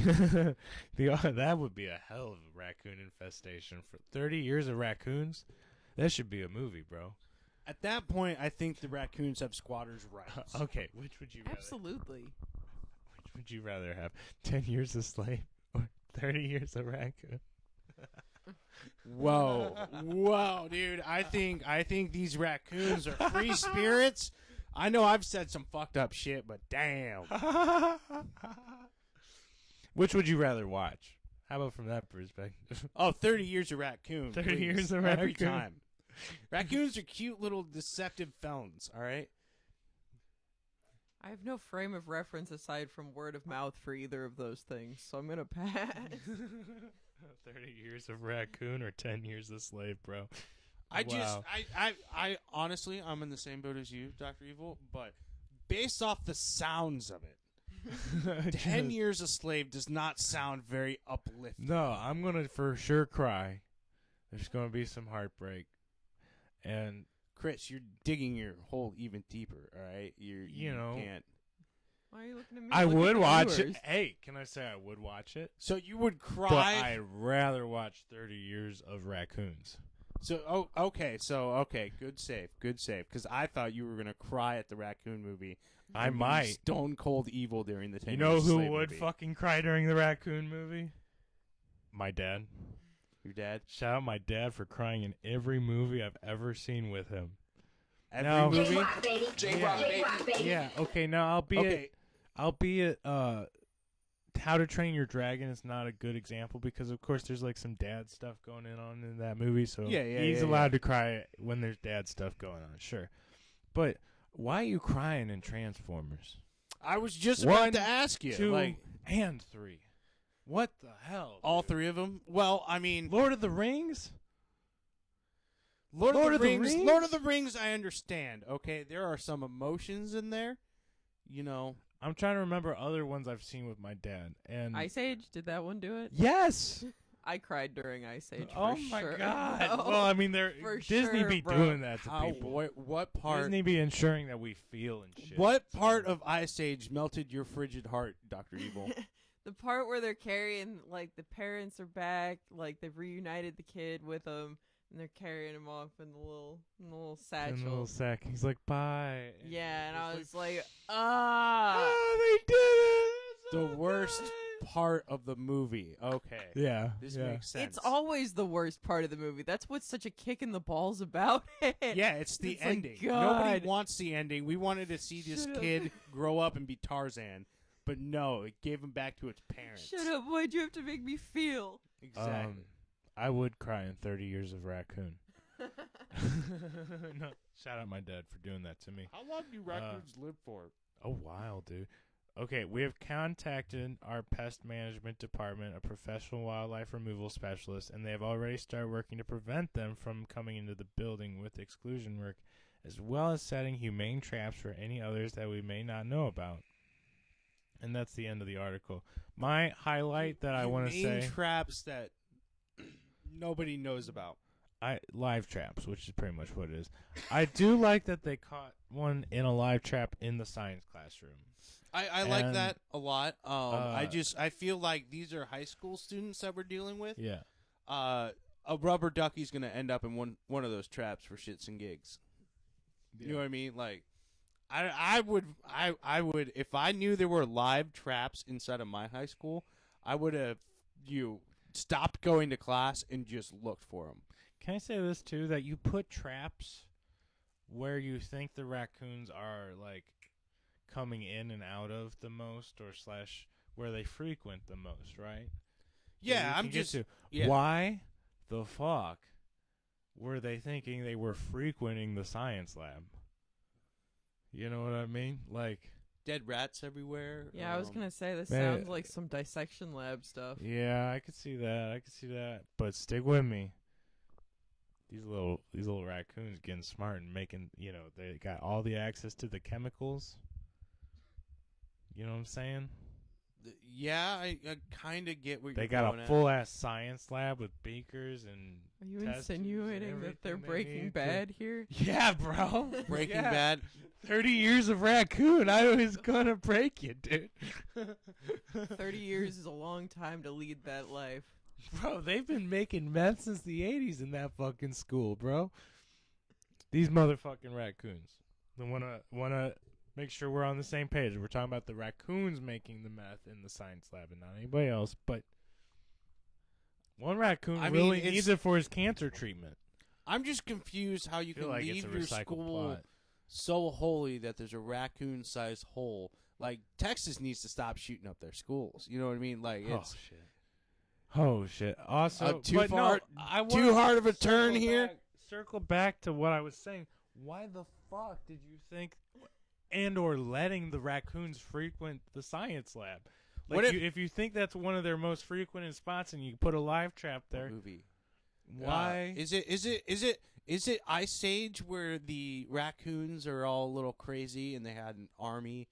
That would be a hell of a raccoon infestation. For 30 years of raccoons? That should be a movie, bro. At that point, I think the raccoons have squatters' rights. Okay, which would you rather? Absolutely. Which would you rather have? 10 years a slave or 30 years a raccoon? Whoa, dude! I think these raccoons are free spirits. I know I've said some fucked up shit, but damn. Which would you rather watch? How about from that perspective? Oh, 30 years of raccoon. 30 please. years of Every raccoon. time. Raccoons are cute little deceptive felons, all right? I have no frame of reference aside from word of mouth for either of those things, so I'm gonna pass. 30 years of raccoon or 10 years a slave, bro. I honestly, I'm in the same boat as you, Dr. Evil, but based off the sounds of it, 10 years a slave does not sound very uplifting. No, I'm going to for sure cry. There's going to be some heartbreak. And Chris, you're digging your hole even deeper, all right? You can't. Why are you looking at me? I Look would at watch yours. it. Hey, can I say I would watch it? So you would cry. But I'd rather watch 30 years of raccoons. Okay, good save, because I thought you were gonna cry at the raccoon movie. I and be might. stone cold evil during the 10 You know Years a who Slave would movie. fucking cry during the raccoon movie? My dad. Your dad? Shout out my dad for crying in every movie I've ever seen with him. Every No. movie? J-Rock, baby. J-Rock, baby. Yeah, okay, now Okay. albeit How to Train Your Dragon is not a good example because of course there's like some dad stuff going on in that movie, so he's allowed to cry when there's dad stuff going on, sure. But why are you crying in Transformers? I was just 1, about to ask you. 2, like, and 3. What the hell? all dude? 3 of them? Well, I mean, Lord of the Rings? Lord Lord of of the the Rings. Rings? Lord of the Rings, I understand. Okay, there are some emotions in there. You know, I'm trying to remember other ones I've seen with my dad. And Ice Age, did that one do it? yes. I cried during Ice Age. Oh for my sure. god. No. Well, I mean, For Disney sure, be bro. doing that to how people. what part? Disney be ensuring that we feel and shit. What part of Ice Age melted your frigid heart, Dr. Evil? The part where they're carrying, like, the parents are back, like, they've reunited the kid with them, and they're carrying him off in the little satchel. In the little sack. He's like, bye. Yeah, and I he's was like, ah. oh, they did it. It's The so worst good. part of the movie. Okay. Yeah. This yeah. makes sense. It's always the worst part of the movie. That's what's such a kick in the balls about it. Yeah, it's the It's like, ending. Nobody God. wants the ending. We wanted to see this Shut up. kid grow up and be Tarzan, but no, it gave him back to its parents. Shut up. Why'd you have to make me feel? Exactly. I would cry in 30 Years of Raccoon. No, shout out my dad for doing that to me. How long do raccoons live for? A while, dude. Okay, we have contacted our pest management department, a professional wildlife removal specialist, and they have already started working to prevent them from coming into the building with exclusion work, as well as setting humane traps for any others that we may not know about. And that's the end of the article. My highlight that I want to say... traps that nobody knows about. Live traps, which is pretty much what it is. I do like that they caught one in a live trap in the science classroom. I like And, that a lot. I feel like these are high school students that we're dealing with. Yeah. A rubber ducky's gonna end up in one of those traps for shits and gigs. You know what I mean? Like, I would if I knew there were live traps inside of my high school, I would have stopped going to class and just looked for them. Can I say this too? That you put traps where you think the raccoons are like coming in and out of the most, or slash where they frequent the most, right? Yeah, So I'm you can just. get to, yeah. why the fuck were they thinking they were frequenting the science lab? You know what I mean? Like, Dead rats everywhere. Yeah, I was going to say, this Man. sounds like some dissection lab stuff. yeah, I could see that. But stick with me. These little raccoons getting smart and making, they got all the access to the chemicals. You know what I'm saying? Yeah, I kind of get what They you're got going a at. full ass science lab with beakers and Are you test tubes and insinuating that they're everything they Breaking need Bad here? Yeah, bro. Breaking Yeah. Bad. 30 years of raccoon. I was gonna break you, dude. 30 years is a long time to lead that life. Bro, they've been making meth since the 80s in that fucking school, bro. These motherfucking raccoons. I wanna make sure we're on the same page. We're talking about the raccoons making the meth in the science lab and not anybody else, but one raccoon I mean, really it's- needs it for his cancer treatment. I'm just confused how you I feel can like leave it's a your recycled school plot. so holy that there's a raccoon-sized hole. Like, Texas needs to stop shooting up their schools. You know what I mean? Like, it's Oh shit! Also, too but far- no, I too wanna hard of a turn circle here? Circle back to what I was saying. Why the fuck did you think, and or letting the raccoons frequent the science lab? Like, What if- if you think that's one of their most frequented spots, and you put a live trap there, movie. why? Is it Ice Age where the raccoons are all a little crazy and they had an army?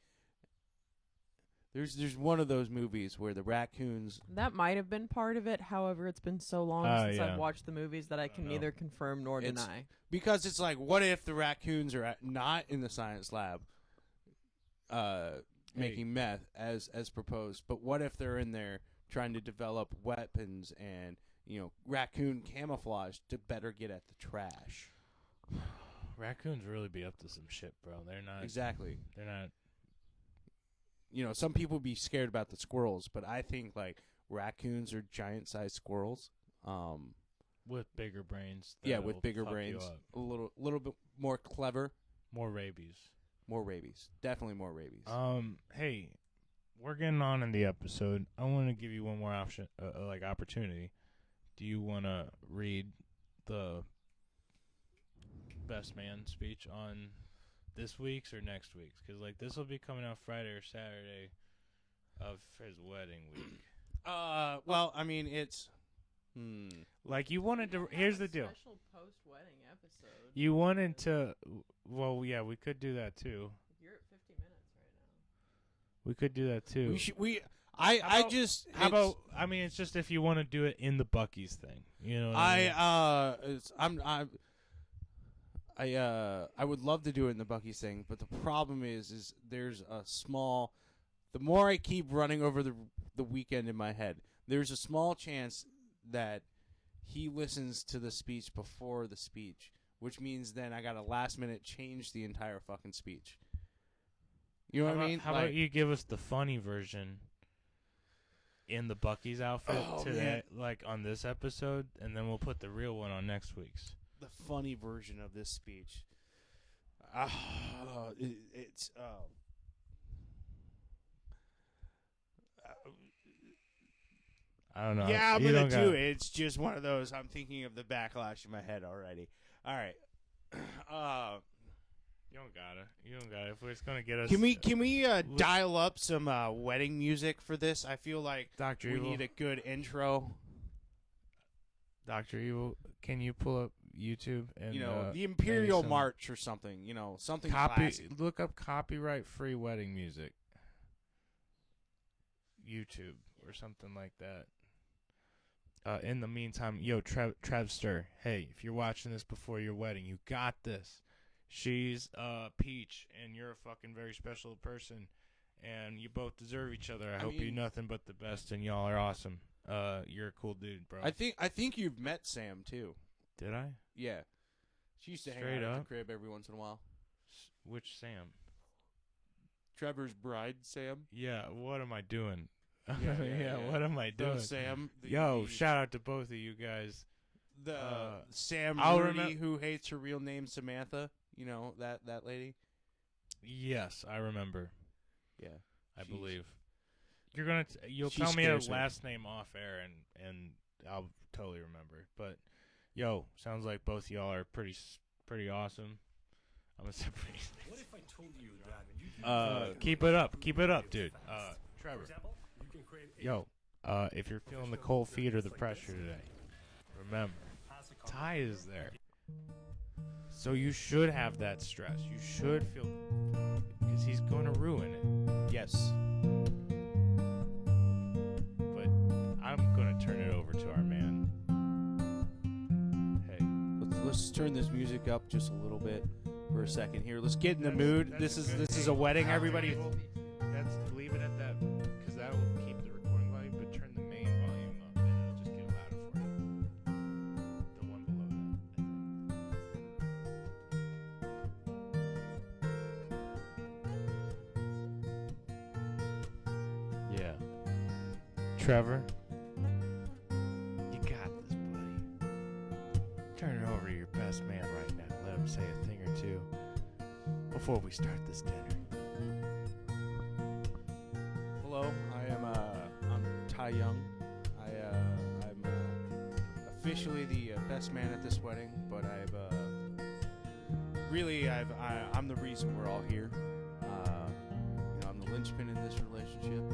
There's one of those movies where the raccoons. That might have been part of it. However, it's been so long since yeah. I've watched the movies that I can know. neither confirm nor It's- deny. Because it's like, what if the raccoons are not in the science lab making meth as proposed, but what if they're in there trying to develop weapons and, raccoon camouflage to better get at the trash. Raccoons really be up to some shit, bro. They're not. Exactly. They're not. Some people be scared about the squirrels, but I think like raccoons are giant-sized squirrels. With bigger brains. Yeah, with that'll bigger fuck you brains, up. a little bit more clever. More rabies. More rabies, definitely more rabies. Hey, we're getting on in the episode. I want to give you one more opportunity. Do you want to read the best man speech on this week's or next week's? Because this will be coming out Friday or Saturday of his wedding week. Well, I mean, it's. You wanted to. Here's the deal. Special post-wedding episode. You wanted to. Well, yeah, we could do that too. You're at 50 minutes right now. We could do that too. How about? I mean, it's just if you want to do it in the Buc-ee's thing, you know. What I would love to do it in the Buc-ee's thing, but the problem is there's a small. The more I keep running over the weekend in my head, there's a small chance that he listens to the speech before the speech, which means then I got to last minute change the entire fucking speech. You know what I mean? How about you give us the funny version in the Buc-ee's outfit today, on this episode, and then we'll put the real one on next week's. The funny version of this speech. It's I don't know. Yeah, I'm going to do it. It's just one of those. I'm thinking of the backlash in my head already. All right. You don't gotta. If it's gonna get us. Can we dial up some wedding music for this? I feel like Dr. we Evil. need a good intro. Dr. Evil, can you pull up YouTube and the Imperial some March or something? Something classy. Look up copyright-free wedding music. YouTube or something like that. In the meantime, Trevster, hey, if you're watching this before your wedding, you got this. She's Peach, and you're a fucking very special person, and you both deserve each other. I hope you nothing but the best, and y'all are awesome. You're a cool dude, bro. I think you've met Sam too. Did I? Yeah, she used to hang Straight out up? at the crib every once in a while. Which Sam? Trevor's bride, Sam. Yeah, what am I doing? Yeah. What am I doing? Sam. Shout out to both of you guys. Sam I'll Rudy, who hates her real name, Samantha. That lady. Yes, I remember. Yeah, I believe. You'll she tell me her scares me. last name off air, and I'll totally remember. But sounds like both y'all are pretty awesome. I'm gonna say pretty. What if I told you that keep it up, dude. Trevor. If you're feeling the cold feet or the pressure today, remember, Ty is there. So you should have that stress. You should feel, because he's going to ruin it. Yes. But I'm going to turn it over to our man. Hey, Let's turn this music up just a little bit for a second here. Let's get in the mood. This is a wedding, everybody. Leave it at that, because that will keep the recording volume. But turn the main volume up, and it'll just get louder for you. The one below that, I think. Yeah. Trevor, you got this, buddy. Turn it over to your best man right now. Let him say a thing or two before we start this dinner. Hello, I'm Ty Young. I'm officially the best man at this wedding, but I'm the reason we're all here. I'm the linchpin in this relationship.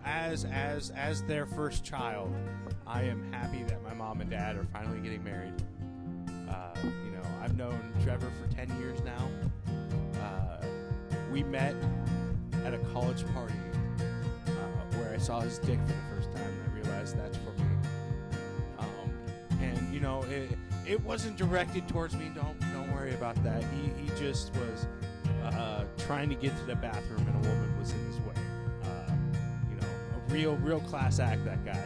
As their first child, I am happy that my mom and dad are finally getting married. I've known Trevor for 10 years now. We met at a college party where I saw his dick for the first time, and I realized that's for me. It wasn't directed towards me. Don't worry about that. He just was trying to get to the bathroom, and a woman was in his way. A real class act, that guy.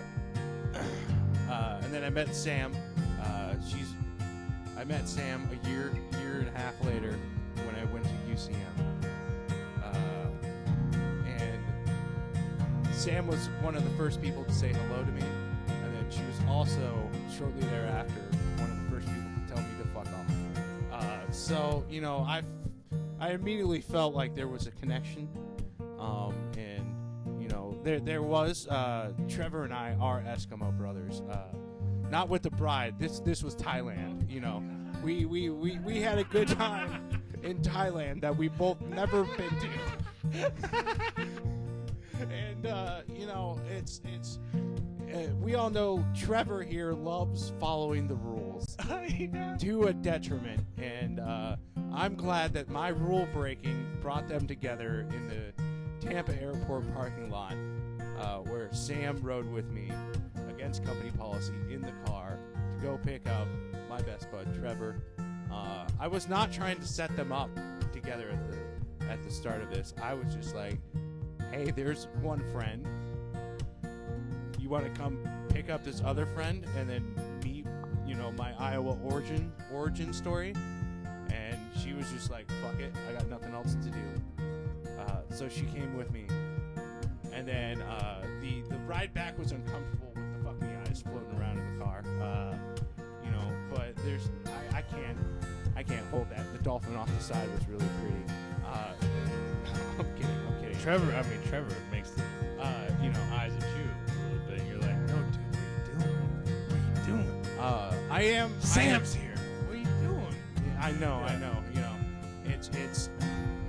then I met Sam. I met Sam a year and a half later when I went to UCM. And Sam was one of the first people to say hello to me. And then she was also, shortly thereafter, one of the first people to tell me to fuck off. So, you know, I immediately felt like there was a connection. And, you know, there was, Trevor and I are Eskimo brothers. Not with the bride. This was Thailand, you know. We had a good time in Thailand that we both never been to. And, you know, it's we all know Trevor here loves following the rules to a detriment. And I'm glad that my rule breaking brought them together in the Tampa airport parking lot where Sam rode with me against company policy in the car to go pick up my best bud Trevor. I was not trying to set them up together at the start of this. I was just like, hey, there's one friend. You want to come pick up this other friend and then meet, you know, my Iowa origin story? And she was just like, fuck it, I got nothing else to do. So she came with me. And then the ride back was uncomfortable with the fucking eyes floating around in the car. You know, but I can't hold that. The dolphin off the side was really pretty. I'm kidding. Trevor makes the you know, eyes at you a little bit. You're like, no, dude, what are you doing? I am. Sam's here. What are you doing? I know. You know, it's.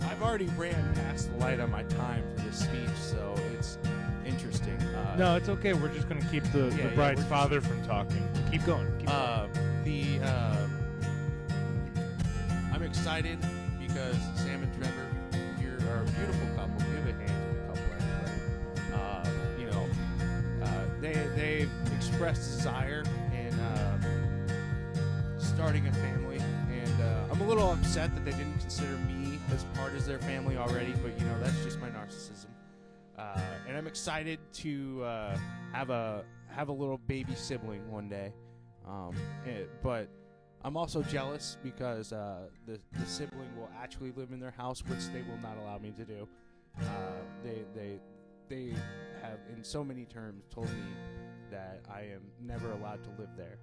I've already ran past the light on my time for this speech, so it's interesting. No, it's okay. We're just gonna keep the bride's father from talking. Keep going. I'm excited because Sam and Trevor here are a beautiful couple. Give a hand to the couple, anyway. You know, they expressed desire in starting a family, and I'm a little upset that they didn't consider me as part of their family already. But you know, that's just my narcissism. And I'm excited to have a little baby sibling one day. But I'm also jealous because the sibling will actually live in their house, which they will not allow me to do. They have, in so many terms, told me that I am never allowed to live there.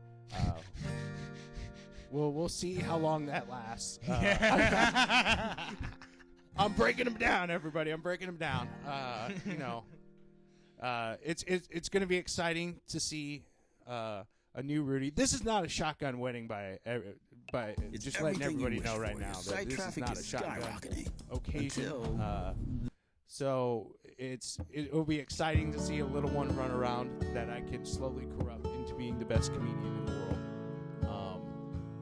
We'll see how long that lasts. I'm breaking them down, everybody. I'm breaking them down. You know, it's going to be exciting to see a new Rudy. This is not a shotgun wedding by just letting everybody know right now that this is not a shotgun occasion. So it will be exciting to see a little one run around that I can slowly corrupt into being the best comedian in the world.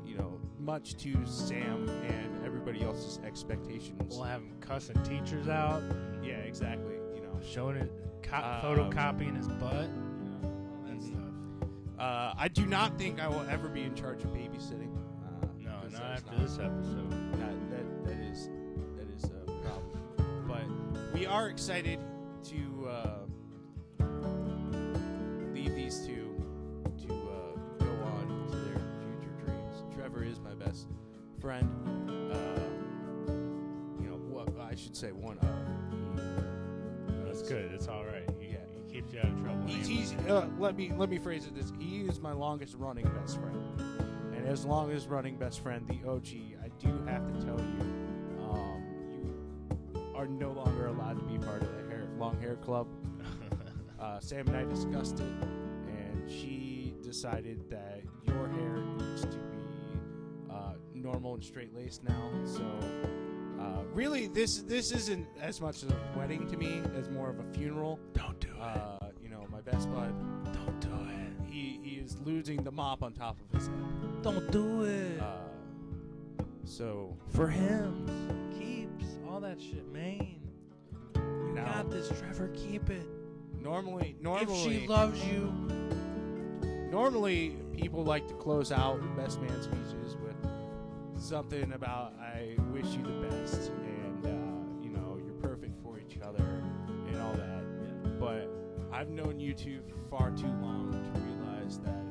You know, much to Sam and everybody else's expectations. We'll have him cussing teachers out. Yeah, exactly. You know, showing it, photocopying his butt. You know, all that stuff. I do not think I will ever be in charge of babysitting. No, not after this episode. That is a problem. But we are excited to leave these two to go on to their future dreams. Trevor is my best friend. You know what? I should say one of. That's good. It's all right. He keeps you out of trouble. He's let me phrase it this: he is my longest running best friend, and as long as running best friend, the OG. I do have to tell you, you are no longer allowed to be part of the long hair club. Sam and I discussed it, and she decided that your hair needs to be normal and straight laced now. So. Really, this isn't as much of a wedding to me as more of a funeral. Don't do it. You know, my best bud. Don't do it. He is losing the mop on top of his head. Don't do it. So for him, keeps all that shit, man. You now, got this, Trevor. Keep it. Normally, if she loves you. Normally, people like to close out best man speeches with something about I wish you the best and you know, you're perfect for each other and all that. Yeah. But I've known you two for far too long to realize that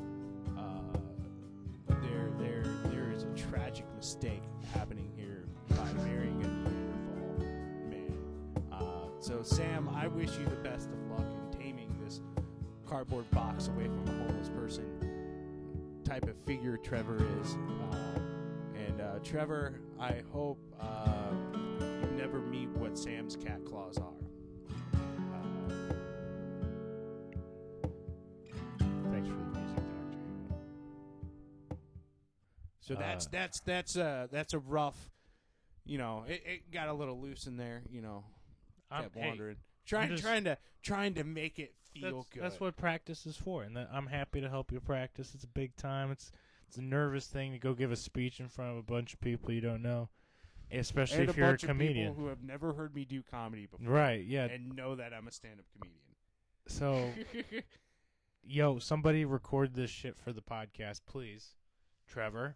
tragic mistake happening here by marrying a Neanderthal man. So Sam, I wish you the best of luck in taming this cardboard box away from a homeless person type of figure Trevor is. Trevor, I hope you never meet what Sam's cat claws are. Thanks for the music, Doctor. That's a rough, it got a little loose in there, kept wandering. Trying to make it feel good. That's what practice is for, and I'm happy to help you practice. It's a big time. It's a nervous thing to go give a speech in front of a bunch of people you don't know, especially if you're a comedian. Of people who have never heard me do comedy before, right? Yeah, and know that I'm a stand-up comedian. So, yo, somebody record this shit for the podcast, please. Trevor,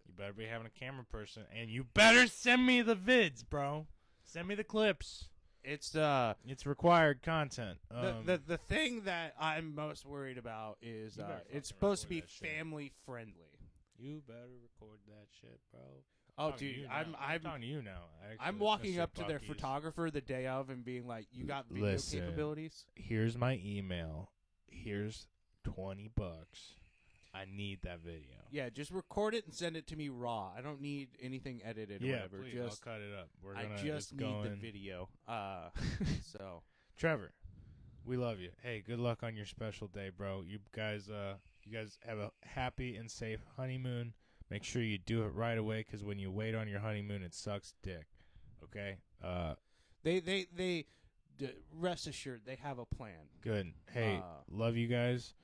you better be having a camera person, and you better send me the vids, bro. Send me the clips. It's required content. The thing that I'm most worried about is it's supposed to be family friendly. You better record that shit, bro. Oh, dude, I'm talking to you now. Actually, I'm walking up to their Buc-ee's. photographer the day of and being like, "You got video Listen, capabilities? Here's my email. Here's $20. I need that video. Yeah, just record it and send it to me raw. I don't need anything edited or whatever. Please, Just I'll cut it up. I just need the video. So Trevor, we love you. Hey, good luck on your special day, bro. You guys have a happy and safe honeymoon. Make sure you do it right away, because when you wait on your honeymoon, it sucks dick. Okay. They rest assured they have a plan. Good. Hey, love you guys.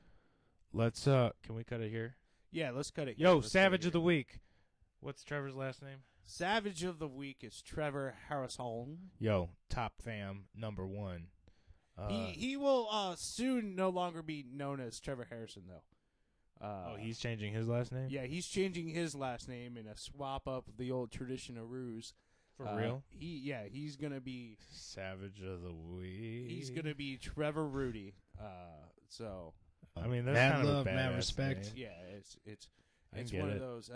Let's can we cut it here? Yeah, let's cut it. Yo, Savage of the Week. What's Trevor's last name? Savage of the Week is Trevor Harrison. Yo, top fam #1. He will soon no longer be known as Trevor Harrison, though. He's changing his last name? Yeah, he's changing his last name in a swap up of the old tradition of ruse. For real? He's gonna be Savage of the Week. He's gonna be Trevor Rudy. So I mean, that's mad kind love, of a mad badass respect. name. yeah, it's I it's get one it. of those.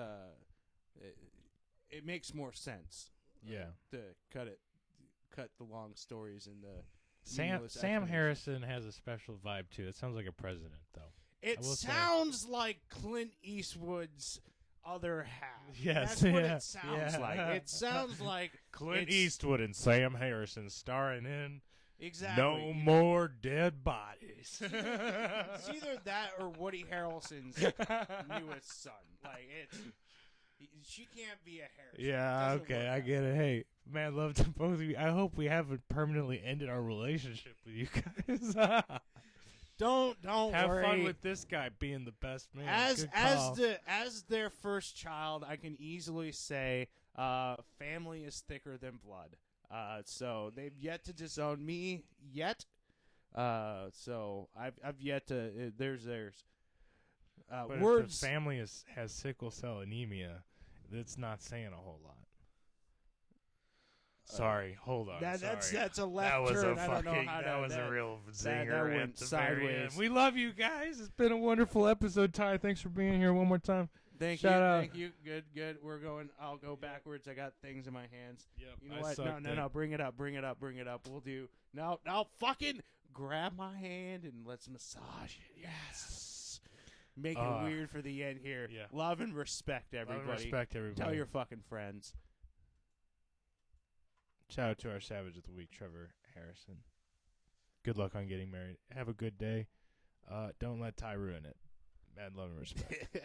It makes more sense. Yeah. To cut the long stories in the Sam meaningless Sam explanations. Harrison has a special vibe too. It sounds like a president, though. It I will say. sounds like Clint Eastwood's other half. Yes, That's what yeah, it sounds yeah. like. It sounds like Clint it's- Eastwood and Sam Harrison starring in Exactly. No More Dead Bodies. It's either that or Woody Harrelson's newest son. Like she can't be a Harrison. Yeah, Doesn't okay, work I out. get it. Hey, man, love to both of you. I hope we haven't permanently ended our relationship with you guys. Don't Have worry. fun with this guy being the best man. as Good call. as their first child, I can easily say family is thicker than blood. So they've yet to disown me yet. So I've yet to. There's But words. if the family has sickle cell anemia, that's not saying a whole lot. Sorry, hold on. That's a left that was turn. a I don't know fucking. how that to, was a real zinger. that at went the very sideways. end. We love you guys. It's been a wonderful episode, Ty. Thanks for being here one more time. Thank Shout out. Thank you. Good. We're going. I'll go backwards. I got things in my hands. Yep. You know what? No. Bring it up. We'll do. Now, fucking grab my hand and let's massage it. Yes. Make it weird for the end here. Yeah. Love and respect, everybody. Love and respect, everybody. Tell your fucking friends. Shout out to our Savage of the Week, Trevor Harrison. Good luck on getting married. Have a good day. Don't let Ty ruin it. Mad love and respect.